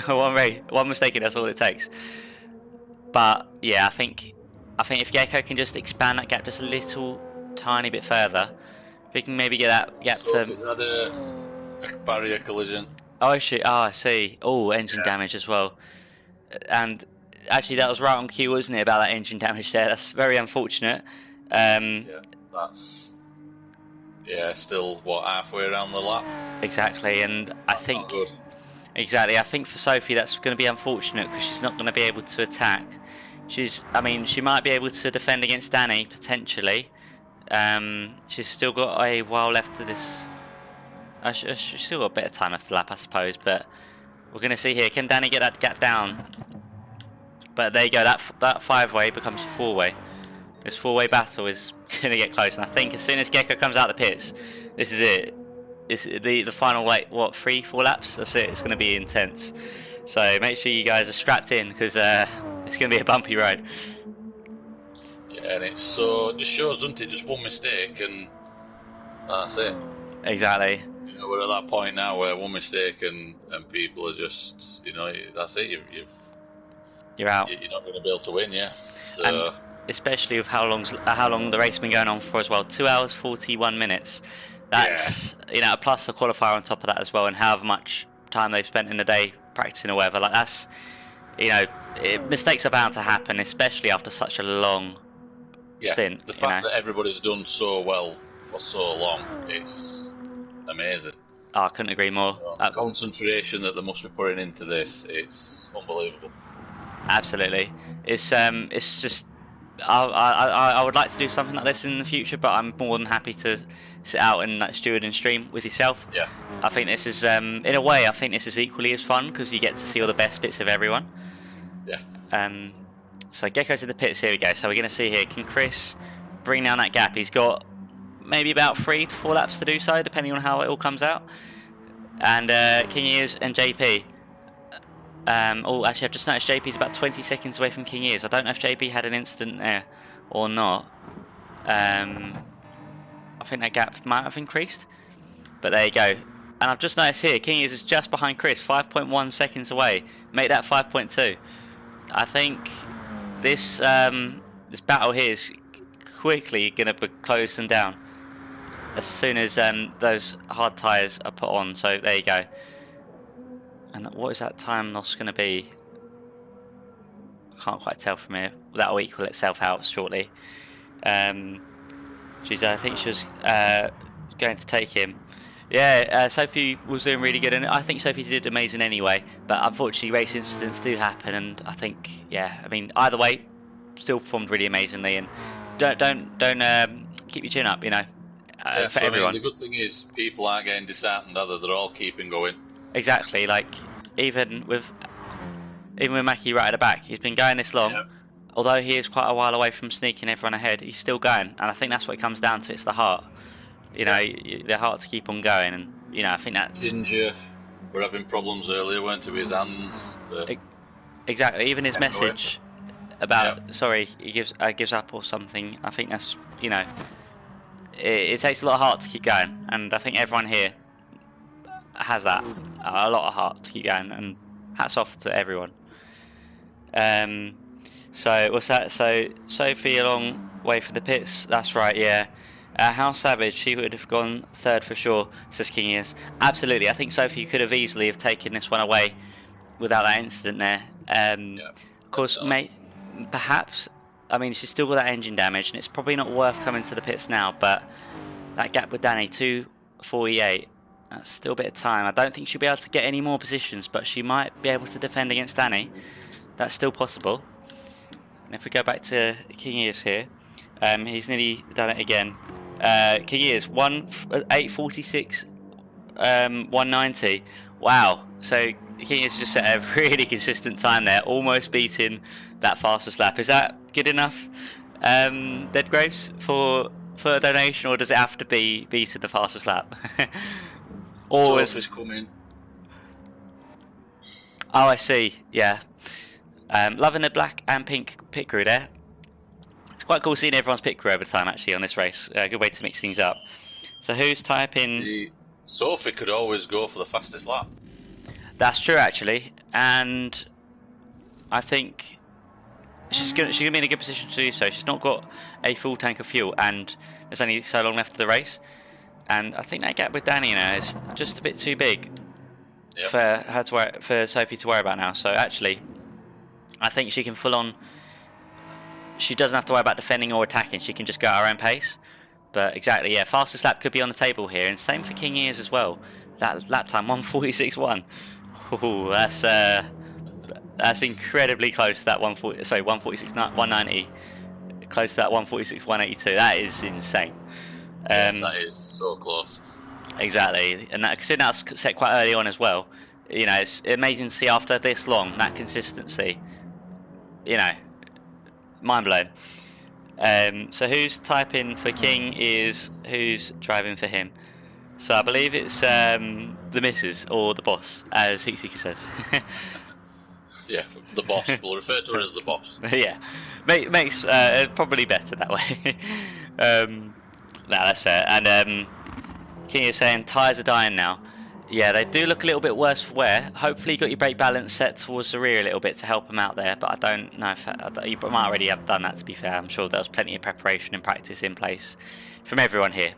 Speaker 1: One mistake and that's all it takes. But yeah, I think if Gecko can just expand that gap just a little tiny bit further, if he can maybe get that gap
Speaker 2: so
Speaker 1: to.
Speaker 2: is that a barrier collision?
Speaker 1: Oh shit! Oh, I see. Oh, engine damage as well. And actually, that was right on cue, wasn't it? About that engine damage there. That's very unfortunate.
Speaker 2: Yeah, that's still halfway around the lap.
Speaker 1: Exactly, and I think
Speaker 2: not good.
Speaker 1: Exactly. I think for Sophie that's going to be unfortunate because she's not going to be able to attack. She might be able to defend against Danny potentially. She's still got a while left to this. She's still got a bit of time after the lap, I suppose. But we're going to see here. Can Danny get that gap down? But there you go. That 5-way becomes a 4-way. This 4-way battle is going to get close, and I think as soon as Gecko comes out the pits, this is it. It's the final 3-4 laps. That's it. It's going to be intense. So make sure you guys are strapped in because it's going to be a bumpy ride.
Speaker 2: Yeah, and it just shows, doesn't it? Just one mistake and that's it.
Speaker 1: Exactly.
Speaker 2: You know, we're at that point now where one mistake and people are just, you know, that's it.
Speaker 1: You're out.
Speaker 2: You're not going to be able to win, yeah. So.
Speaker 1: And especially with how long the race has been going on for as well, 2 hours 41 minutes. That's you know, plus the qualifier on top of that as well, and however much time they've spent in the day practicing or whatever. Like that's, you know, mistakes are bound to happen, especially after such a long stint.
Speaker 2: The fact that everybody's done so well for so long, it's amazing.
Speaker 1: Oh, I couldn't agree more.
Speaker 2: The concentration that they must be putting into this, it's unbelievable.
Speaker 1: Absolutely, it's just I would like to do something like this in the future, but I'm more than happy to sit out and steward and stream with yourself.
Speaker 2: Yeah.
Speaker 1: I think this is in a way, I think this is equally as fun because you get to see all the best bits of everyone.
Speaker 2: Yeah.
Speaker 1: So Gecko's in the pits. Here we go. So we're going to see here. Can Chris bring down that gap? He's got maybe about 3 to 4 laps to do so, depending on how it all comes out. And King Ears and JP. Oh, actually, I've just noticed JP's about 20 seconds away from King Ears. I don't know if JP had an incident there or not. I think that gap might have increased. But there you go. And I've just noticed here, King Ears is just behind Chris, 5.1 seconds away. Make that 5.2. I think this this battle here is quickly going to be closing down as soon as those hard tyres are put on. So there you go. And what is that time loss going to be? I can't quite tell from here. That will equal itself out shortly. I think she was going to take him. Yeah, Sophie was doing really good, and I think Sophie did amazing anyway. But unfortunately, race incidents do happen, and I think, yeah, I mean, either way, still performed really amazingly. And don't keep your chin up, you know, for everyone.
Speaker 2: I mean, the good thing is people aren't getting disheartened, either. They're all keeping going.
Speaker 1: Exactly, like even with Mackie right at the back, he's been going this long.
Speaker 2: Yeah.
Speaker 1: Although he is quite a while away from sneaking everyone ahead, he's still going, and I think that's what it comes down to. It's the heart. You know, the heart to keep on going, and you know, I think that's.
Speaker 2: Ginger, we're having problems earlier, weren't we, with his hands?
Speaker 1: Exactly, even his message about sorry, he gives up or something. I think that's, you know, it takes a lot of heart to keep going, and I think everyone here has that, a lot of heart to keep going, and hats off to everyone. So what's that? So Sophie a long way for the pits. That's right, yeah. How savage, she would have gone third for sure, says King Ears. Absolutely, I think Sophie could have easily have taken this one away without that incident there. Of course, perhaps, I mean, she's still got that engine damage, and it's probably not worth coming to the pits now, but that gap with Danny, 2:48, that's still a bit of time. I don't think she'll be able to get any more positions, but she might be able to defend against Danny. That's still possible. And if we go back to King Ears here, he's nearly done it again. King Ears, 8:46, 190. Wow. So King Ears just set a really consistent time there, almost beating that fastest lap. Is that good enough, Deadgraves, for a donation, or does it have to be beating the fastest lap? Or
Speaker 2: Sophie's coming.
Speaker 1: Oh, I see. Yeah. Loving the black and pink pit crew there. It's quite cool seeing everyone's pit crew over time, actually, on this race. A good way to mix things up. So who's typing?
Speaker 2: Sophie could always go for the fastest lap.
Speaker 1: That's true, actually, and I think she's gonna be in a good position to do so. She's not got a full tank of fuel, and there's only so long left of the race. And I think that gap with Danny, you know, is just a bit too big for her for Sophie to worry about now. So actually, I think she can full on. She doesn't have to worry about defending or attacking. She can just go at her own pace. But exactly, yeah, fastest lap could be on the table here, and same for King Ears as well. That lap time, 1:46.1. Ooh, that's incredibly close to that 1:46.190. Close to that 1:46.182. That is insane.
Speaker 2: That is so close.
Speaker 1: Exactly, and considering that's set quite early on as well, you know, it's amazing to see after this long that consistency. You know, mind blown. So who's typing for King is who's driving for him. So I believe it's the missus or the boss, as Hooksika says.
Speaker 2: Yeah, the boss. We'll refer to her as the boss.
Speaker 1: Yeah, makes probably better that way. No, that's fair. And King is saying tyres are dying now. Yeah, they do look a little bit worse for wear. Hopefully you got your brake balance set towards the rear a little bit to help them out there, but I don't know if you might already have done that, to be fair. I'm sure there was plenty of preparation and practice in place from everyone here.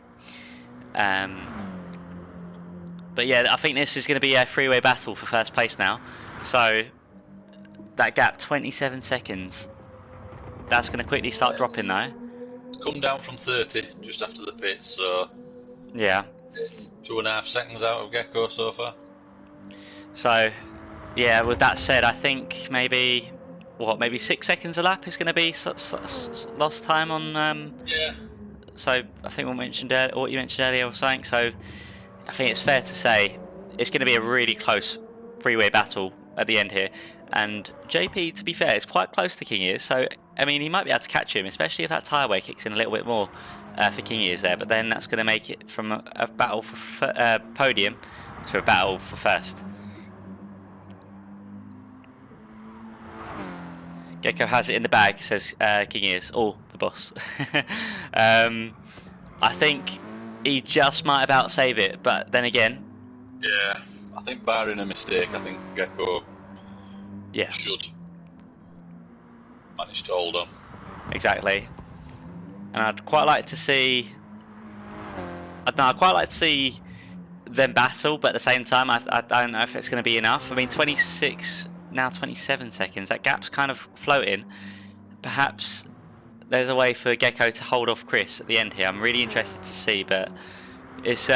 Speaker 1: But yeah, I think this is going to be a three-way battle for first place now. So that gap, 27 seconds. That's going to quickly start dropping though.
Speaker 2: It's come down from 30 just after the pit, so
Speaker 1: yeah,
Speaker 2: 2.5 seconds out of Gecko so far.
Speaker 1: So yeah, with that said, I think maybe 6 seconds a lap is going to be lost time on.
Speaker 2: Yeah.
Speaker 1: So I think what you mentioned earlier or something. So I think it's fair to say it's going to be a really close three-way battle at the end here. And JP, to be fair, is quite close to King Ears, so I mean he might be able to catch him, especially if that tyre wear kicks in a little bit more for King Ears there. But then that's going to make it from a battle for podium to a battle for first. Gecko has it in the bag, says King Ears, the boss. I think he just might about save it, but then again...
Speaker 2: Yeah, I think barring a mistake, I think Gecko should manage to hold on.
Speaker 1: Exactly. And I'd quite like to see... I'd quite like to see them battle, but at the same time, I don't know if it's going to be enough. I mean, 26... now 27 seconds, that gap's kind of floating. Perhaps there's a way for Gecko to hold off Chris at the end here. I'm really interested to see, but it's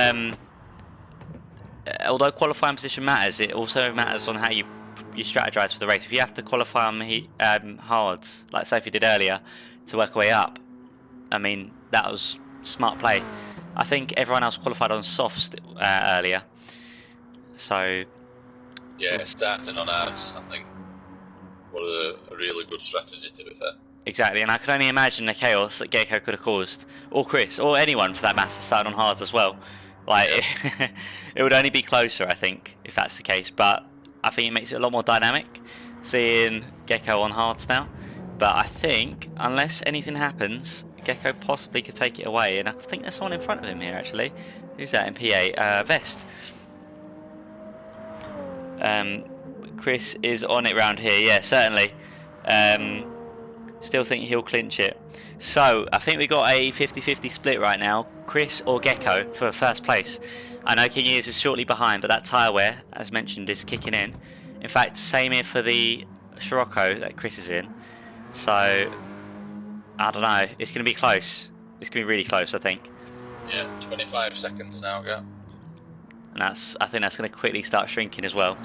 Speaker 1: although qualifying position matters, it also matters on how you strategize for the race. If you have to qualify on hards, like Sophie did earlier, to work our way up, I mean, that was smart play. I think everyone else qualified on softs earlier, so
Speaker 2: yeah, starting on hards, I think, was a really good strategy, to be fair.
Speaker 1: Exactly, and I can only imagine the chaos that Gecko could have caused, or Chris, or anyone for that matter, starting on hards as well. Like, it would only be closer, I think, if that's the case. But I think it makes it a lot more dynamic, seeing Gecko on hards now. But I think, unless anything happens, Gecko possibly could take it away. And I think there's someone in front of him here, actually. Who's that in PA? Vest. Chris is on it round here, yeah, certainly. Still think he'll clinch it. So I think we got a 50-50 split right now. Chris or Gecko for first place. I know King Ears is shortly behind, but that tyre wear, as mentioned, is kicking in. In fact, same here for the Scirocco that Chris is in. So I don't know. It's going to be close. It's going to be really close, I think.
Speaker 2: Yeah, 25 seconds now, yeah.
Speaker 1: And I think that's going to quickly start shrinking as well.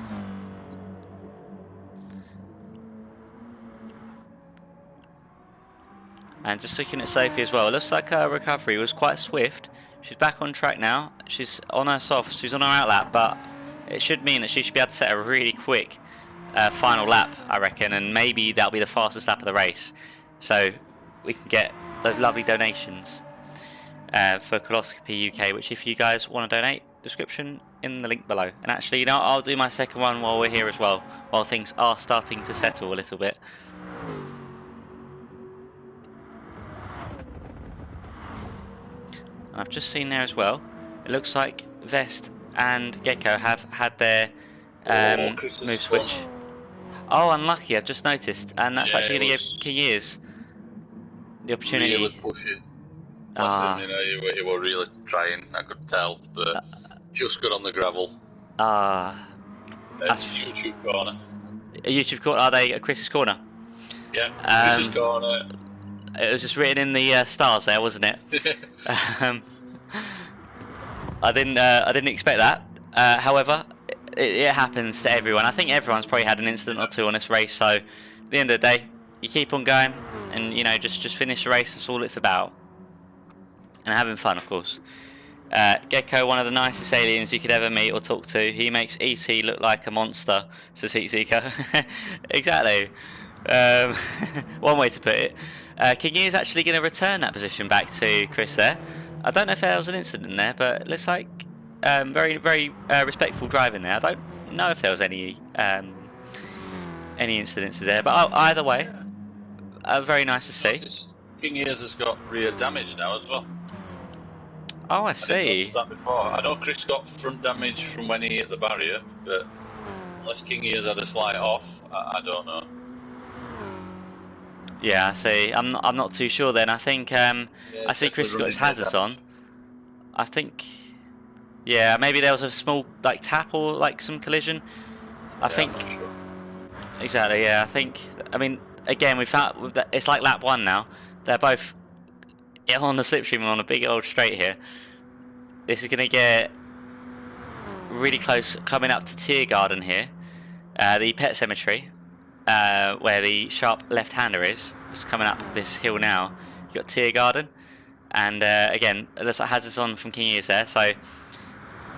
Speaker 1: And just looking at Sophie as well, it looks like her recovery was quite swift. She's back on track now. She's on her softs, she's on her outlap, but it should mean that she should be able to set a really quick final lap, I reckon, and maybe that'll be the fastest lap of the race. So we can get those lovely donations for Coloscopy UK, which if you guys want to donate, description in the link below. And actually, you know, I'll do my second one while we're here as well, while things are starting to settle a little bit. And I've just seen there as well, it looks like Vest and Gecko have had their move switch. Oh, unlucky, I've just noticed. And that's actually going to give King Ears the opportunity.
Speaker 2: Really pushing. Bless him, you know, he was really trying, I could tell, but just got on the gravel. That's a YouTube corner.
Speaker 1: A YouTube corner? Are they at Chris's corner?
Speaker 2: Yeah, Chris's corner.
Speaker 1: It was just written in the stars there, wasn't it? I didn't expect that. However, it happens to everyone. I think everyone's probably had an incident or two on this race. So, at the end of the day, you keep on going, and you know, just finish the race. That's all it's about, and having fun, of course. Gecko, one of the nicest aliens you could ever meet or talk to. He makes ET look like a monster, says Heat Seeker. Exactly. One way to put it. King is actually going to return that position back to Chris there. I don't know if there was an incident there, but it looks like very, very respectful driving there. I don't know if there was any incidences there, but either way, very nice to see.
Speaker 2: King Ears has got rear damage now as well.
Speaker 1: Oh, I
Speaker 2: I didn't
Speaker 1: see.
Speaker 2: notice that before. I know Chris got front damage from when he hit the barrier, but unless King Ears had a slight off, I don't know.
Speaker 1: Yeah, I see. I'm not too sure then. I think I
Speaker 2: Yeah,
Speaker 1: see Chris has got his hazards on.
Speaker 2: damage.
Speaker 1: I think, yeah, maybe there was a small like tap or like some collision. I
Speaker 2: Yeah,
Speaker 1: think
Speaker 2: I'm not sure.
Speaker 1: exactly. Yeah, I think. I mean, again, we found it's like lap one now. They're both on the slipstream and on a big old straight here. This is going to get really close coming up to Tiergarten here, the pet cemetery, where the sharp left-hander is. It's coming up this hill now. You've got Tiergarten, and again, there's hazards on from King Ears there, so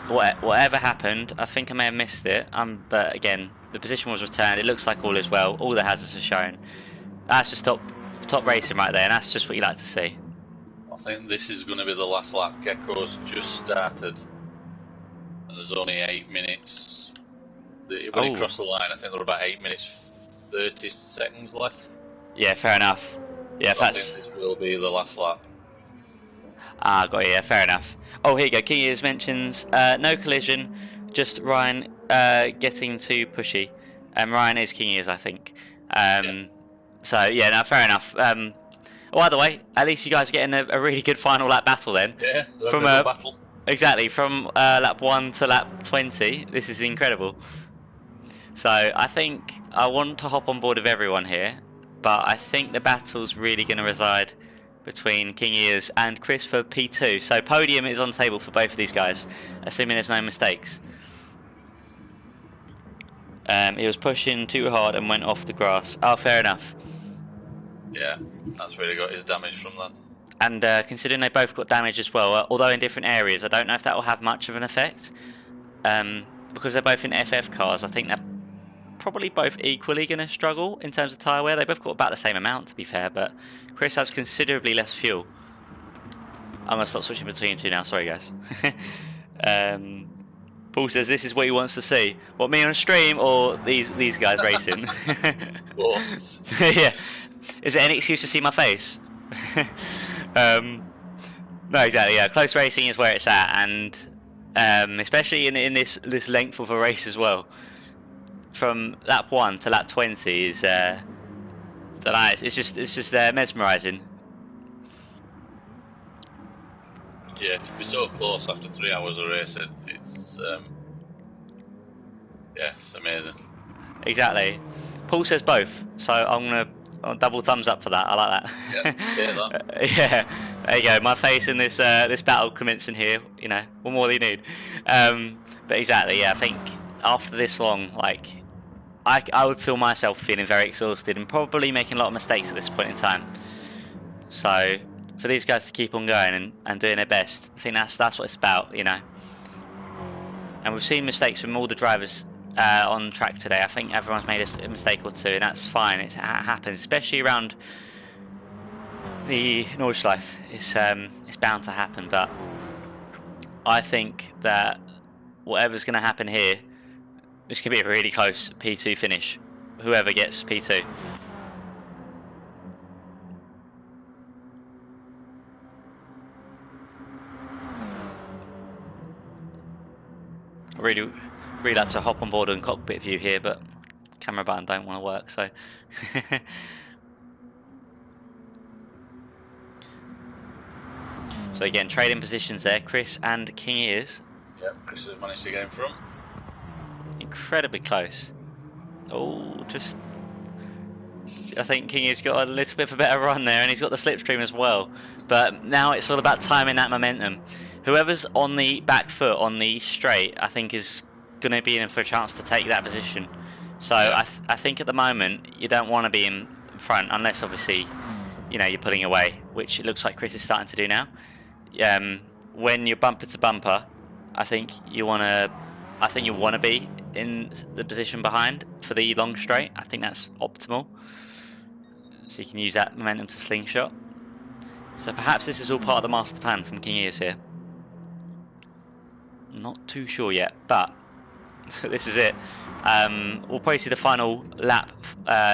Speaker 1: whatever happened, I think I may have missed it, but again, the position was returned. It looks like all is well. All the hazards are shown. That's just top racing right there, and that's just what you like to see.
Speaker 2: I think this is going to be the last lap. Gecko's just started, and there's only 8 minutes. When he crossed the line, I think there were about 8 minutes 30 seconds left.
Speaker 1: Yeah, fair enough. Yeah,
Speaker 2: so I think this will be the last lap.
Speaker 1: Ah, got it, yeah, fair enough. Oh, here you go. King Ears mentions no collision, just Ryan getting too pushy. Ryan is King Ears, I think.
Speaker 2: Yeah.
Speaker 1: So, yeah, no, fair enough. By the way, at least you guys are getting a really good final lap battle then.
Speaker 2: Yeah,
Speaker 1: from
Speaker 2: a battle.
Speaker 1: Exactly, from lap 1 to lap 20. This is incredible. So, I think I want to hop on board with everyone here, but I think the battle's really going to reside between King Ears and Chris for P2. So podium is on the table for both of these guys, assuming there's no mistakes. He was pushing too hard and went off the grass. Oh, fair enough.
Speaker 2: Yeah, that's where he got his damage from then.
Speaker 1: And considering they both got damage as well, although in different areas, I don't know if that will have much of an effect. Because they're both in FF cars, I think they're probably both equally going to struggle in terms of tyre wear. They both got about the same amount, to be fair, but Chris has considerably less fuel. I'm going to stop switching between two now, sorry guys. Paul says this is what he wants to see. What, me on stream or these guys racing?
Speaker 2: Both.
Speaker 1: Yeah. Is it any excuse to see my face? No, exactly, yeah. Close racing is where it's at, and especially in this length of a race as well. From lap 1 to lap 20 is it's just mesmerising.
Speaker 2: Yeah, to be so close after 3 hours of racing, it's amazing.
Speaker 1: Exactly. Paul says both, so I'm gonna double thumbs up for that. I like that.
Speaker 2: Yeah, say that.
Speaker 1: Yeah, there you go. My face in this this battle commencing here. You know, what more do you need? But exactly, yeah. I think after this long, like, I would feel myself feeling very exhausted and probably making a lot of mistakes at this point in time. So for these guys to keep on going and doing their best, I think that's what it's about, you know. And we've seen mistakes from all the drivers on track today. I think everyone's made a mistake or two, and that's fine. It happens, especially around the Nordschleife. It's bound to happen, but I think that whatever's going to happen here, this could be a really close P2 finish. Whoever gets P2. Really like to hop on board and cockpit view here, but camera button don't want to work, so. So again, trading positions there, Chris and King Ears.
Speaker 2: Yep, Chris has managed to get in front.
Speaker 1: Incredibly close. Oh, just. I think King Ears got a little bit of a better run there, and he's got the slipstream as well. But now it's all about timing that momentum. Whoever's on the back foot on the straight, I think, is going to be in for a chance to take that position. So yeah. I think at the moment you don't want to be in front unless obviously, you know, you're pulling away, which it looks like Chris is starting to do now. When you're bumper to bumper, I think you want to be in the position behind for the long straight. I think that's optimal. So you can use that momentum to slingshot. So perhaps this is all part of the master plan from King Ears here. Not too sure yet, but this is it. We'll probably see the final lap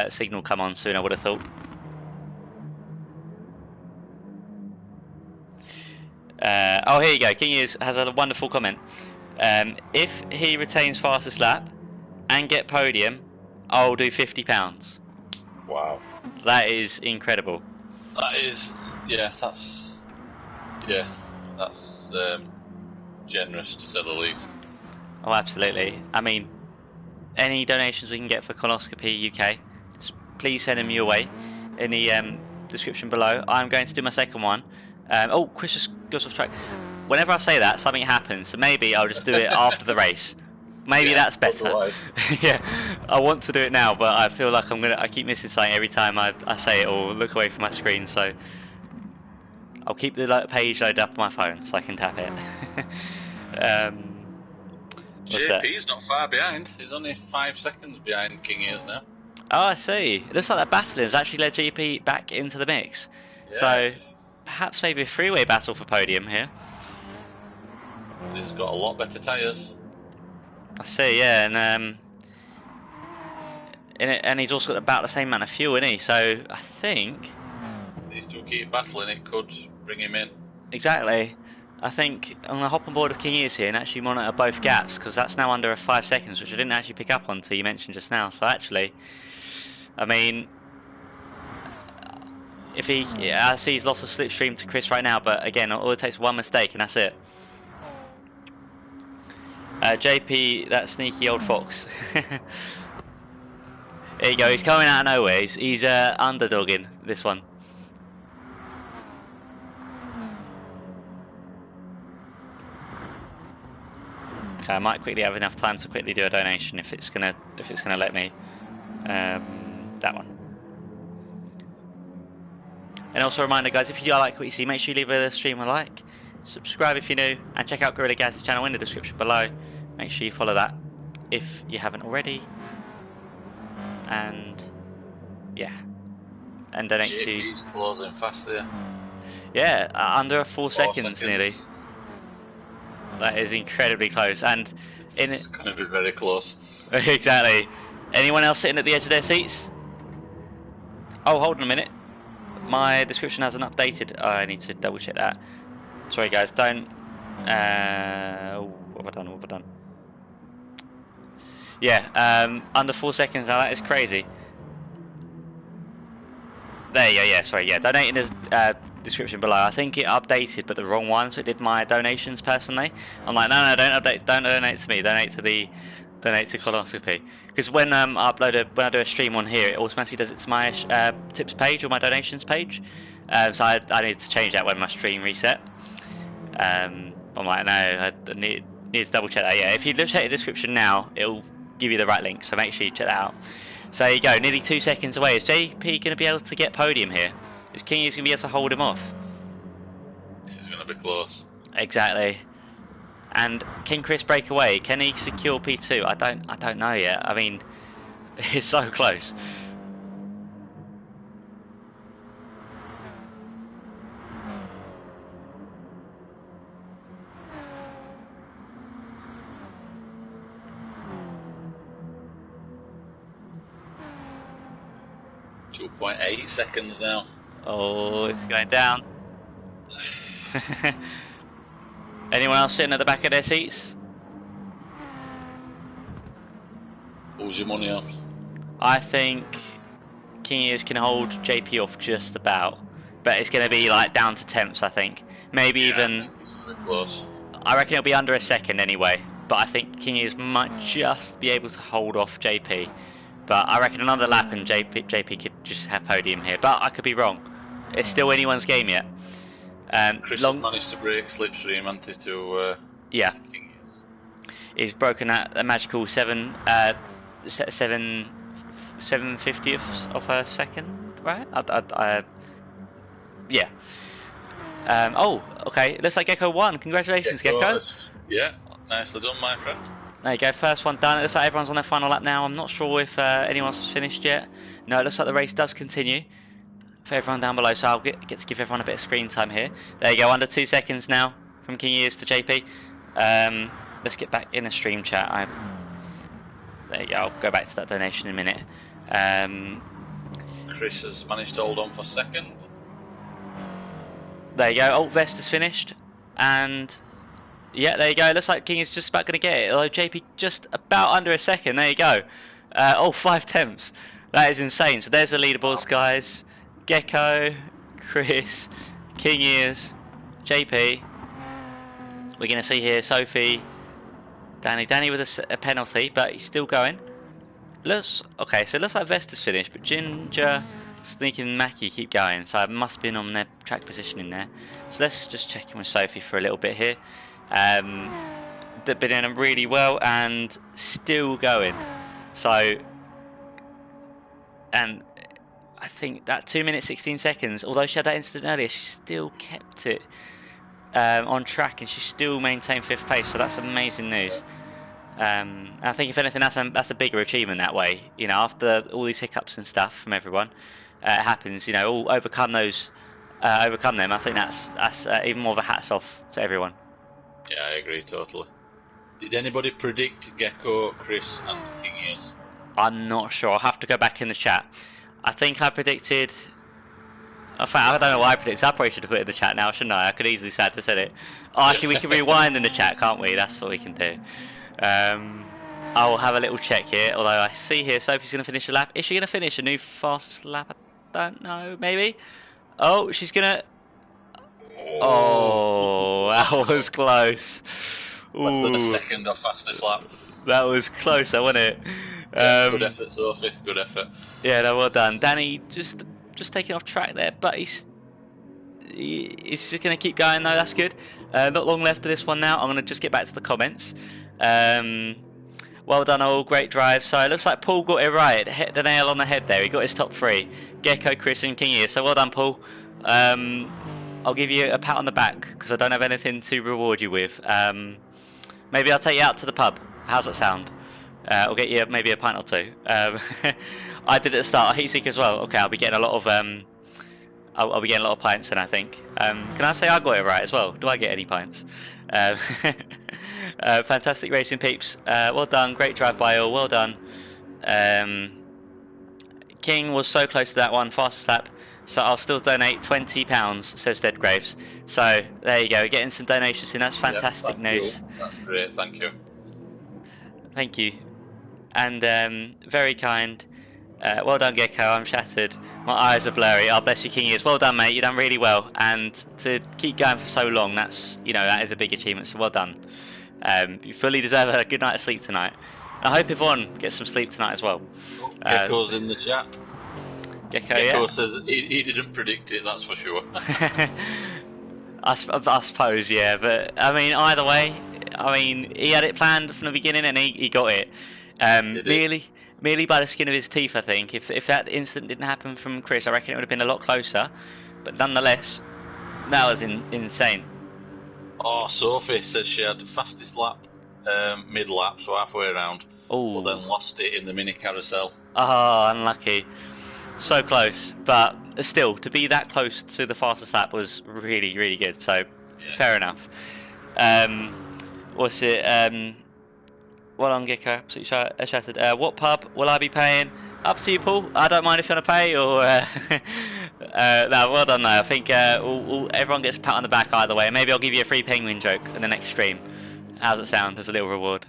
Speaker 1: signal come on soon, I would have thought. Oh, here you go. King Ears has a wonderful comment. If he retains fastest lap and get podium, I'll do £50.
Speaker 2: Wow.
Speaker 1: That is incredible.
Speaker 2: That is, that's generous to say the least.
Speaker 1: Oh, absolutely. I mean, any donations we can get for Colonoscopy UK, just please send them your way in the description below. I'm going to do my second one. Oh, Chris just goes off track. Whenever I say that, something happens, so maybe I'll just do it after the race. Maybe that's better. Yeah, I want to do it now, but I feel like I keep missing something every time I say it or look away from my screen, so I'll keep the page loaded up on my phone so I can tap it.
Speaker 2: JP's not far behind. He's only 5 seconds behind King Ears now.
Speaker 1: Oh, I see. It looks like that battle has actually led GP back into the mix.
Speaker 2: Yeah.
Speaker 1: So perhaps maybe a three-way battle for podium here.
Speaker 2: He's got a lot better tyres.
Speaker 1: I see, yeah, and he's also got about the same amount of fuel, isn't he? So I think
Speaker 2: These two keep battling. It could bring him in.
Speaker 1: exactly. I think I'm gonna hop on board with King Ears here and actually monitor both gaps because that's now under 5 seconds, which I didn't actually pick up on until you mentioned just now. So actually, I mean, I see he's lost a slipstream to Chris right now, but again, all it takes is one mistake and that's it. JP, that sneaky old fox. There you go, he's coming out of nowhere. He's underdogging this one. Okay, I might quickly have enough time to quickly do a donation if it's gonna let me. That one. And also a reminder, guys, if you do like what you see, make sure you leave the stream a like, subscribe if you're new, and check out Gorilla Gad's channel in the description below. Make sure you follow that if you haven't already. And yeah, and donate
Speaker 2: JP's closing fast there.
Speaker 1: Yeah, under 4
Speaker 2: 4
Speaker 1: seconds nearly. That is incredibly close, and
Speaker 2: it's going to be very close.
Speaker 1: Exactly. Anyone else sitting at the edge of their seats? Oh, hold on a minute. My description hasn't updated. Oh, I need to double check that. Sorry, guys. Don't. What have I done? What have I done? Yeah, under 4 seconds now. That is crazy. There you go. Yeah, sorry. Yeah, donate in the description below. I think it updated, but the wrong one, so it did my donations personally. I'm like, no, don't update. Don't donate to me. Donate to Colonoscopy. Because when when I do a stream on here, it automatically does it to my tips page or my donations page. So I need to change that when my stream reset. I'm like, no, I need to double check that. Yeah, if you check the description now, it'll give you the right link. So make sure you check that out. So there you go, nearly 2 seconds away. Is JP going to be able to get podium here? Is King going to be able to hold him off?
Speaker 2: This is going to be close.
Speaker 1: Exactly. And can Chris break away? Can he secure P2? I don't know yet. I mean, it's so close.
Speaker 2: .8 seconds now.
Speaker 1: Oh, it's going down. Anyone else sitting at the back of their seats?
Speaker 2: Who's your money on?
Speaker 1: I think King Ears can hold JP off just about, but it's going to be like down to temps. I think maybe even.
Speaker 2: I think it's really close.
Speaker 1: I reckon it'll be under a second anyway. But I think King Ears might just be able to hold off JP. But I reckon another lap and JP could just have podium here. But I could be wrong. It's still anyone's game yet.
Speaker 2: Chris managed to break slipstream, hasn't he, to
Speaker 1: yeah.
Speaker 2: King Ears.
Speaker 1: He's broken that magical 7/50th of a second, right? Yeah. Oh, okay. It looks like Gecko won. Congratulations, Gecko.
Speaker 2: Yeah, nicely done, my friend.
Speaker 1: There you go, first one done. It looks like everyone's on their final lap now. I'm not sure if anyone else has finished yet. No, it looks like the race does continue for everyone down below, so I'll get to give everyone a bit of screen time here. There you go, under 2 seconds now from King Ears to JP. Let's get back in the stream chat. There you go, I'll go back to that donation in a minute.
Speaker 2: Chris has managed to hold on for second.
Speaker 1: There you go, Alt Vest is finished. And yeah, there you go. It looks like King is just about going to get it. Although JP just about under a second. There you go. Oh, 5 tenths. That is insane. So there's the leaderboards, guys. Gecko, Chris, King Ears, JP. We're going to see here Sophie, Danny with a penalty, but he's still going. Okay, so it looks like Vesta's finished, but Ginger, Sneaky and Mackie keep going, so I must have been on their track positioning there. So let's just check in with Sophie for a little bit here. They've been doing really well and still going. So, and I think that 2 minutes 16 seconds, although she had that incident earlier, she still kept it on track and she still maintained 5th place, so that's amazing news. I think if anything, that's a bigger achievement that way. You know, after all these hiccups and stuff from everyone, it happens. You know, all overcome them. I think that's even more of a hats off to everyone.
Speaker 2: Yeah, I agree totally. Did anybody predict Gecko, Chris, and King Ears?
Speaker 1: I'm not sure. I'll have to go back in the chat. I think I predicted. In fact, I don't know what I predicted. I probably should have put it in the chat now, shouldn't I? I could easily say to said it. Oh, actually, we can rewind in the chat, can't we? That's what we can do. I'll have a little check here, although I see here Sophie's going to finish a lap. Is she going to finish a new fastest lap? I don't know, maybe? Oh, she's going to... Oh, that was close.
Speaker 2: Less than a second off fastest lap.
Speaker 1: That was close, wasn't it?
Speaker 2: Good effort, Sophie. Good effort.
Speaker 1: Yeah, no, well done. Danny just taking off track there, but he's just going to keep going, though. That's good. Not long left of this one now. I'm going to just get back to the comments. Well done all, great drive. So it looks like Paul got it right, hit the nail on the head there. He got his top 3, Gecko, Chris and King here. So well done, Paul. I'll give you a pat on the back because I don't have anything to reward you with. Maybe I'll take you out to the pub. How's that sound? I'll get you maybe a pint or 2. I did at the start heat seek as well. Okay, I'll be getting a lot of I'll be getting a lot of pints then, I think. Can I say I got it right as well? Do I get any pints? Fantastic racing, peeps. Well done, great drive by all. Well done. King was so close to that one, fastest lap. So I'll still donate £20, says Dead Graves. So there you go, getting some donations in. That's fantastic news.
Speaker 2: That's great, thank you.
Speaker 1: Thank you. And very kind. Well done, Gecko. I'm shattered. My eyes are blurry. Oh, bless you, King Ears. Well done, mate. You've done really well. And to keep going for so long, that is a big achievement. So well done. You fully deserve a good night's sleep tonight. I hope everyone gets some sleep tonight as well.
Speaker 2: Gecko's in the chat.
Speaker 1: Gecko
Speaker 2: says he didn't predict it, that's for sure.
Speaker 1: I suppose, yeah. But, I mean, either way, he had it planned from the beginning and he got it. Merely by the skin of his teeth, I think. If that incident didn't happen from Chris, I reckon it would have been a lot closer. But nonetheless, that was insane.
Speaker 2: Oh, Sophie says she had the fastest lap, mid-lap, so halfway around.
Speaker 1: Oh.
Speaker 2: But then lost it in the mini carousel.
Speaker 1: Oh, unlucky. So close. But still, to be that close to the fastest lap was really, really good. So, yeah. Fair enough. What's it? Well done, Gecko. Absolutely shattered. What pub will I be paying? Up to you, Paul. I don't mind if you want to pay, or no. Well done, though. I think everyone gets a pat on the back either way. Maybe I'll give you a free penguin joke in the next stream. How's it sound? As a little reward.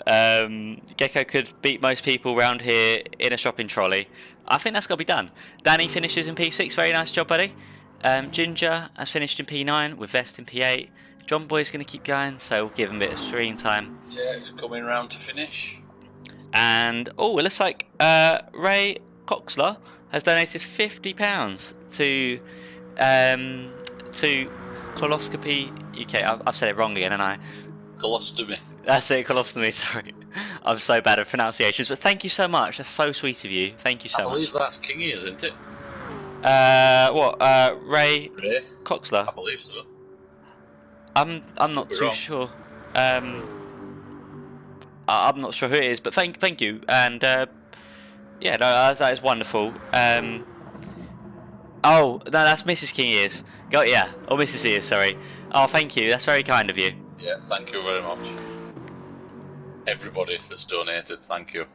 Speaker 1: Gecko could beat most people around here in a shopping trolley. I think that's got to be done. Danny finishes in P6. Very nice job, buddy. Ginger has finished in P9 with Vest in P8. John Boy's going to keep going, so we'll give him a bit of screen time.
Speaker 2: Yeah, it's coming round to finish. And,
Speaker 1: it looks like Ray Coxler has donated £50 to Coloscopy UK. I've said it wrong again, haven't I?
Speaker 2: Colostomy.
Speaker 1: That's it, colostomy, sorry. I'm so bad at pronunciations, but thank you so much. That's so sweet of you. Thank you so much.
Speaker 2: I believe that's Kingy, isn't it?
Speaker 1: Ray Coxler?
Speaker 2: I believe so.
Speaker 1: I'm not too sure. I'm not sure who it is, but thank you. And yeah, no, that is wonderful. Oh, no, that's Mrs. King Ears. Got yeah, or Mrs. Ears, sorry. Oh, thank you. That's very kind of you.
Speaker 2: Yeah, thank you very much. Everybody that's donated, thank you.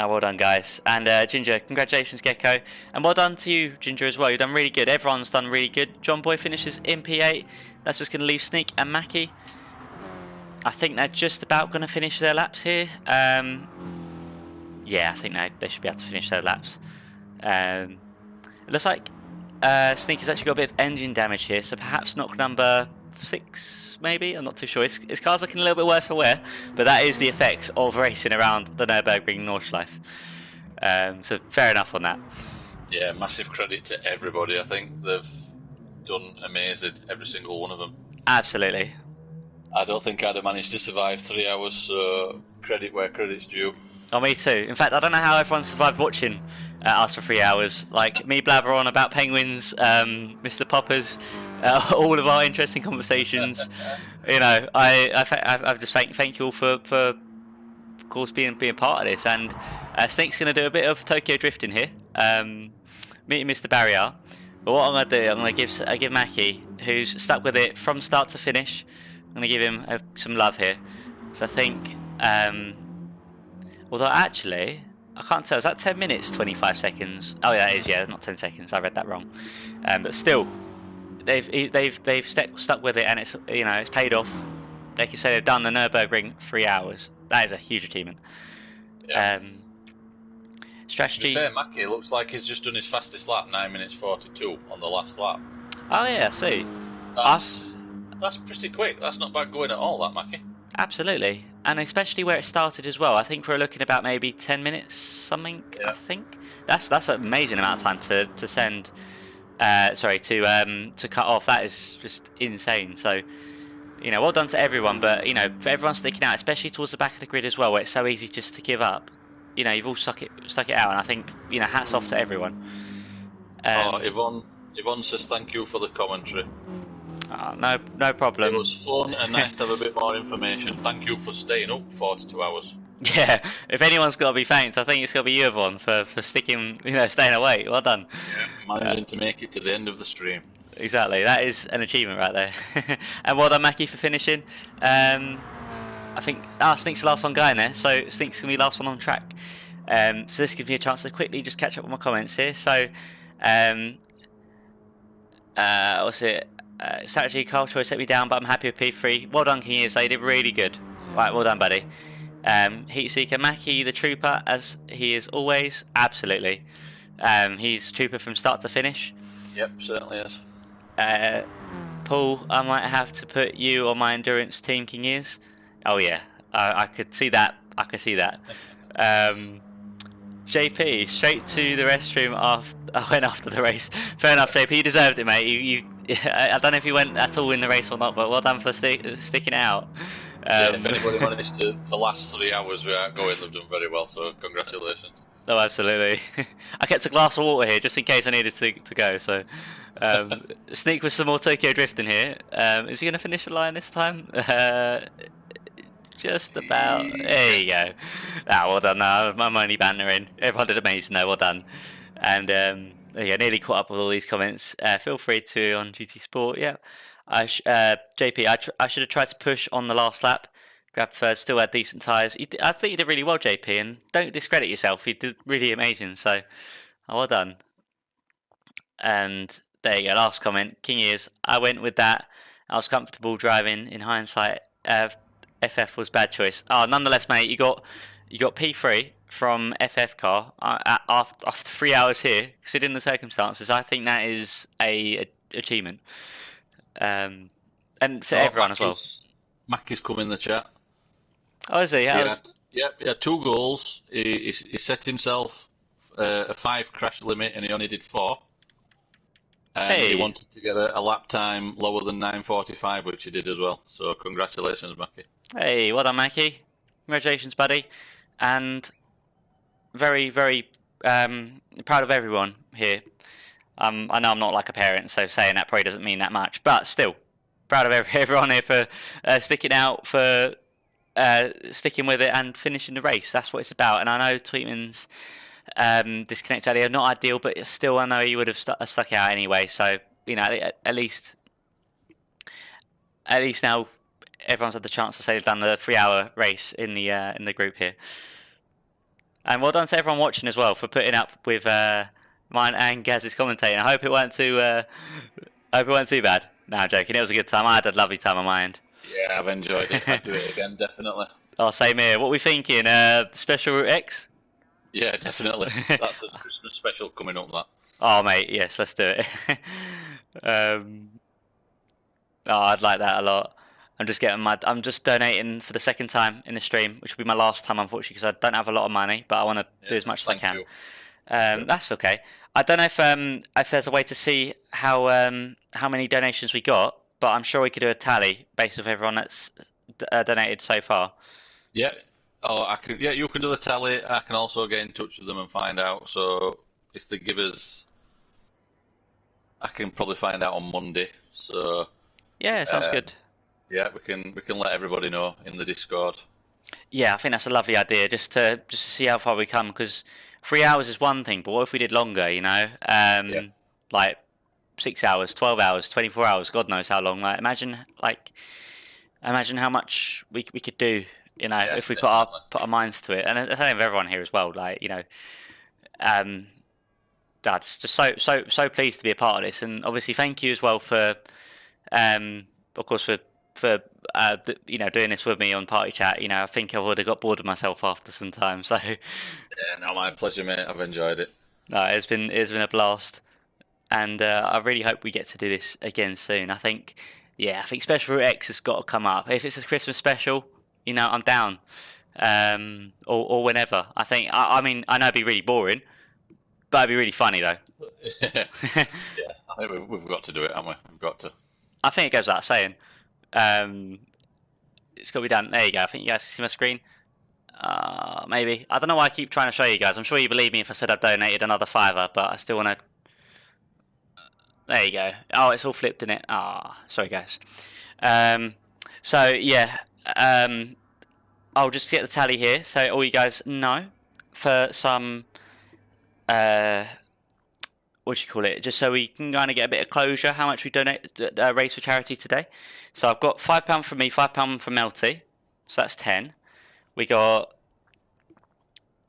Speaker 1: Well done, guys. And Ginger, congratulations, Gecko. And well done to you, Ginger, as well. You've done really good. Everyone's done really good. John Boy finishes in P8. That's just going to leave Sneak and Mackie. I think they're just about going to finish their laps here. Yeah, I think they should be able to finish their laps. It looks like Sneak has actually got a bit of engine damage here, so perhaps knock number 6, maybe? I'm not too sure. His car's looking a little bit worse for wear, but that is the effects of racing around the Nurburgring Nordschleife. So fair enough on that.
Speaker 2: Yeah, massive credit to everybody. I think they've done amazing, every single one of them.
Speaker 1: Absolutely.
Speaker 2: I don't think I'd have managed to survive 3 hours, so credit where credit's due.
Speaker 1: Oh, me too. In fact, I don't know how everyone survived watching us for 3 hours. Like, me blabber on about penguins, Mr. Poppers, all of our interesting conversations. You know, I just thank you all for of course, being part of this. And Snake's going to do a bit of Tokyo drifting here, meeting Mr. Barrier. But what I'm going to do, I'm going to give Mackie, who's stuck with it from start to finish, I'm going to give him some love here. So I think... although actually, I can't tell. Is that 10 minutes, 25 seconds? Oh yeah, it is. Yeah, it's not 10 seconds. I read that wrong. But still, they've stuck with it, and it's it's paid off. Like you say, they've done the Nurburgring 3 hours. That is a huge achievement.
Speaker 2: Yeah.
Speaker 1: Strategy.
Speaker 2: To be fair, Mackie looks like he's just done his fastest lap, 9 minutes 42 on the last lap.
Speaker 1: Oh yeah, I see.
Speaker 2: That's pretty quick. That's not bad going at all, that Mackie.
Speaker 1: Absolutely, and especially where it started as well. I think we're looking about maybe 10 minutes, something. Yeah. I think that's an amazing amount of time to send. To cut off. That is just insane. So, well done to everyone. But for everyone sticking out, especially towards the back of the grid as well, where it's so easy just to give up. You've all stuck it out, and I think hats off to everyone.
Speaker 2: Yvonne says thank you for the commentary.
Speaker 1: No problem.
Speaker 2: It was fun and nice to have a bit more information. Thank you for staying up 42 hours.
Speaker 1: Yeah, if anyone's got to be thanked, I think it's got to be you, Yvonne, for sticking, staying awake. Well done.
Speaker 2: Yeah, managing to make it to the end of the stream.
Speaker 1: Exactly, that is an achievement right there. And well done, Mackie, for finishing. I think Sneak's the last one going there, so Sneak's gonna be the last one on track. So this gives me a chance to quickly just catch up with my comments here. So, what's it? Strategy, Carl Choice let me down, but I'm happy with P3. Well done, King Ears. They did really good. Right, well done, buddy. Heatseeker, Mackie, the trooper, as he is always. Absolutely. He's trooper from start to finish.
Speaker 2: Yep, certainly is.
Speaker 1: Paul, I might have to put you on my endurance team, King Ears. Oh yeah, I could see that. I could see that. JP, straight to the restroom I went after the race. Fair enough, JP, you deserved it, mate. I don't know if you went at all in the race or not, but well done for sticking it out.
Speaker 2: Yeah, if anybody managed to last 3 hours without going, they've done very well, so congratulations.
Speaker 1: No, absolutely. I kept a glass of water here just in case I needed to go, so... Sneak with some more Tokyo drifting here. Is he going to finish the line this time? Just about. There you go. Well done. No, I'm only bantering. Everyone did amazing. No, well done. And yeah, nearly caught up with all these comments. Feel free to on GT Sport. Yeah, JP, I should have tried to push on the last lap. Grab third. Still had decent tyres. I think you did really well, JP. And don't discredit yourself. You did really amazing. So, well done. And there you go. Last comment. King Ears. I went with that. I was comfortable driving. In hindsight, FF was bad choice. Nonetheless, mate, you got P3 from FF car after 3 hours here. Considering the circumstances, I think that is a achievement, and for everyone as well.
Speaker 2: Mackie's come in the chat.
Speaker 1: Oh, is he?
Speaker 2: Yep, he had 2 goals. He set himself a 5 crash limit, and he only did 4. And he wanted to get a lap time lower than 9:45, which he did as well. So congratulations, Mackie.
Speaker 1: Hey, well done, Mackie. Congratulations, buddy. And very, very proud of everyone here. I know I'm not like a parent, so saying that probably doesn't mean that much. But still, proud of everyone here for sticking out, for sticking with it and finishing the race. That's what it's about. And I know Tweetman's disconnect earlier, not ideal, but still I know he would have stuck out anyway. So at least now everyone's had the chance to say they've done the 3 hour race in the group here. And well done to everyone watching as well for putting up with mine and Gaz's commentating. I hope it weren't too. I hope it weren't too bad. No, I'm joking. It was a good time. I had a lovely time on my end.
Speaker 2: Yeah, I've enjoyed it. I'd do it again, definitely.
Speaker 1: Oh, same here. What we thinking? Special Route X?
Speaker 2: Yeah, definitely. That's a Christmas special coming up. That.
Speaker 1: Oh, mate, yes, let's do it. um, oh, I'd like that a lot. I'm just donating for the second time in the stream, which will be my last time, unfortunately, because I don't have a lot of money, but I want to do as much as I can.
Speaker 2: You.
Speaker 1: That's okay. I don't know if there's a way to see how many donations we got, but I'm sure we could do a tally based off everyone that's donated so far.
Speaker 2: Yeah. Oh, I could. Yeah, you can do the tally. I can also get in touch with them and find out. So if they give us, I can probably find out on Monday. So
Speaker 1: Yeah, sounds good.
Speaker 2: yeah, we can let everybody know in the Discord.
Speaker 1: Yeah, I think that's a lovely idea, just to see how far we come. Because 3 hours is one thing, but what if we did longer?
Speaker 2: Yeah.
Speaker 1: Like 6 hours, 12 hours, 24 hours. God knows how long. Imagine how much we could do.
Speaker 2: Yeah,
Speaker 1: if we
Speaker 2: definitely.
Speaker 1: put our minds to it. And I think of everyone here as well. That's just so pleased to be a part of this. And obviously, thank you as well for, of course, for doing this with me on Party Chat. I think I would have got bored of myself after some time. So
Speaker 2: Yeah, no, my pleasure, mate. I've enjoyed it.
Speaker 1: no, it's been a blast, and I really hope we get to do this again soon. I think Special Route X has got to come up. If it's a Christmas special, I'm down. Or whenever. I mean, I know it'd be really boring, but it'd be really funny though.
Speaker 2: Yeah, I think we've got to do it, haven't we? We've got to.
Speaker 1: I think it goes without saying. It's got to be done. There you go. I think you guys can see my screen. Maybe. I don't know why I keep trying to show you guys. I'm sure you believe me if I said I've donated another fiver, but I still want to. There you go. Oh, it's all flipped in it. Sorry guys. So yeah. I'll just get the tally here, so all you guys know for some. What do you call it? Just so we can kind of get a bit of closure, how much we raise for charity today. So I've got £5 from me, £5 from Melty, so that's 10. We got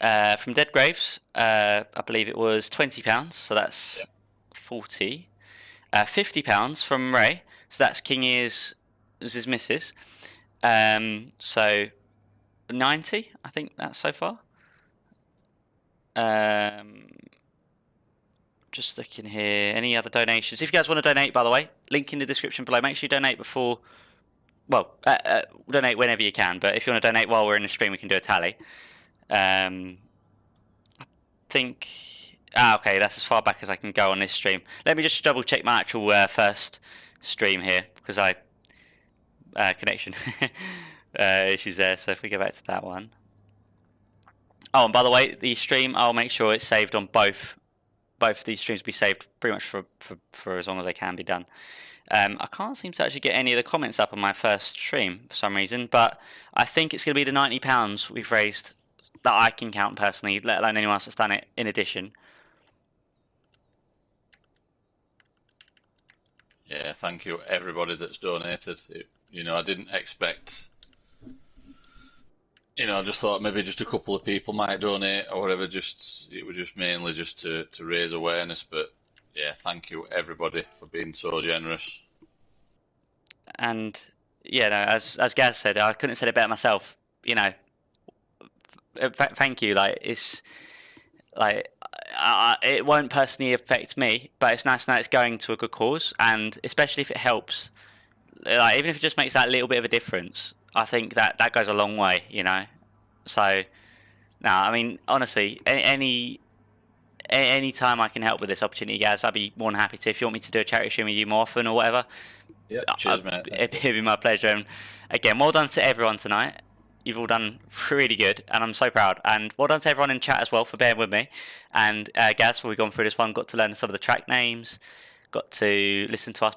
Speaker 1: from Dead Graves, I believe it was £20, so that's 40. £50 from Ray, so that's King is his missus. So 90, I think that's so far. Just looking here. Any other donations? If you guys want to donate, by the way, link in the description below. Make sure you donate before. Well, donate whenever you can. But if you want to donate while we're in the stream, we can do a tally. I think. Okay, that's as far back as I can go on this stream. Let me just double check my actual first stream here because connection issues there. So if we go back to that one. Oh, and by the way, the stream, I'll make sure it's saved on both of these streams be saved pretty much for as long as they can be done. I can't seem to actually get any of the comments up on my first stream for some reason, but I think it's going to be the £90 we've raised that I can count personally, let alone anyone else that's done it in addition.
Speaker 2: Yeah, thank you everybody that's donated. I didn't expect. I just thought maybe just a couple of people might donate or whatever. It was just mainly just to raise awareness. But yeah, thank you everybody for being so generous.
Speaker 1: And yeah, no, as Gaz said, I couldn't have said it better myself. Thank you. It won't personally affect me, but it's nice to know it's going to a good cause, and especially if it helps. Even if it just makes that little bit of a difference, I think that goes a long way, So, no, I mean, honestly, any time I can help with this opportunity, guys, I'd be more than happy to. If you want me to do a charity stream with you more often or whatever,
Speaker 2: yeah, cheers, mate.
Speaker 1: It'd be my pleasure. And again, well done to everyone tonight. You've all done really good, and I'm so proud. And well done to everyone in chat as well for bearing with me. And Gaz, before we've gone through this one, got to learn some of the track names, got to listen to us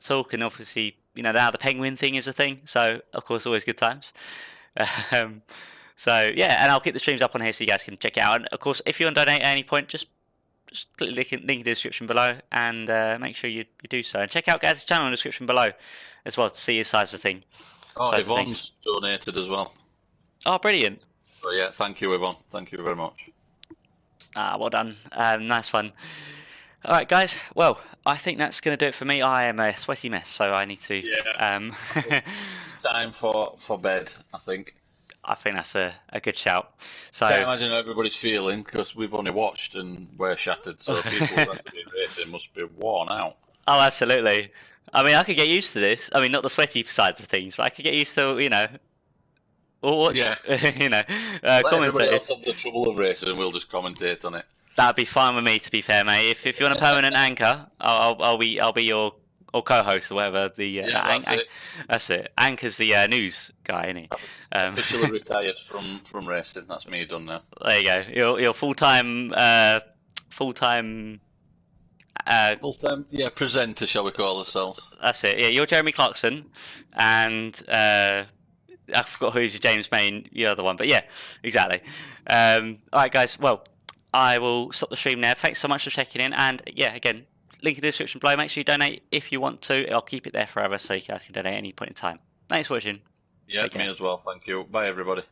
Speaker 1: talk, and obviously, now the penguin thing is a thing. So, of course, always good times. So yeah, and I'll keep the streams up on here so you guys can check it out. And of course, if you want to donate at any point, just click link in the description below and make sure you do so. And check out Gaz's channel in the description below as well to see his size of thing.
Speaker 2: Oh, Yvonne's donated as well.
Speaker 1: Oh, brilliant.
Speaker 2: So yeah, thank you, Yvonne. Thank you very much.
Speaker 1: Ah, well done. Nice one. All right, guys. Well, I think that's going to do it for me. I am a sweaty mess, so I need to.
Speaker 2: Yeah. I think it's time for bed, I think.
Speaker 1: I think that's a good shout. So,
Speaker 2: Can't imagine how everybody's feeling because we've only watched and we're shattered. So people who actually racing must be worn out.
Speaker 1: oh, absolutely. I mean, I could get used to this. I mean, not the sweaty sides of things, but I could get used to, or what,
Speaker 2: Yeah.
Speaker 1: Commentating.
Speaker 2: Let everybody else have the trouble of racing and we'll just commentate on it.
Speaker 1: That'd be fine with me, to be fair, mate. If you want a permanent anchor, I'll be your or co-host or whatever. That's it. Anchor's the news guy, isn't he?
Speaker 2: Officially retired from racing. That's me done now.
Speaker 1: There you go. You're full-time full-time.
Speaker 2: Full-time, yeah, presenter, shall we call ourselves?
Speaker 1: That's it. Yeah, you're Jeremy Clarkson, and I forgot who's James Main, the other one, but yeah, exactly. All right, guys. Well, I will stop the stream there. Thanks so much for checking in, and yeah, again, link in the description below. Make sure you donate if you want to. I'll keep it there forever, so you guys can donate at any point in time. Thanks for watching.
Speaker 2: Yeah, me as well. Thank you. Bye, everybody.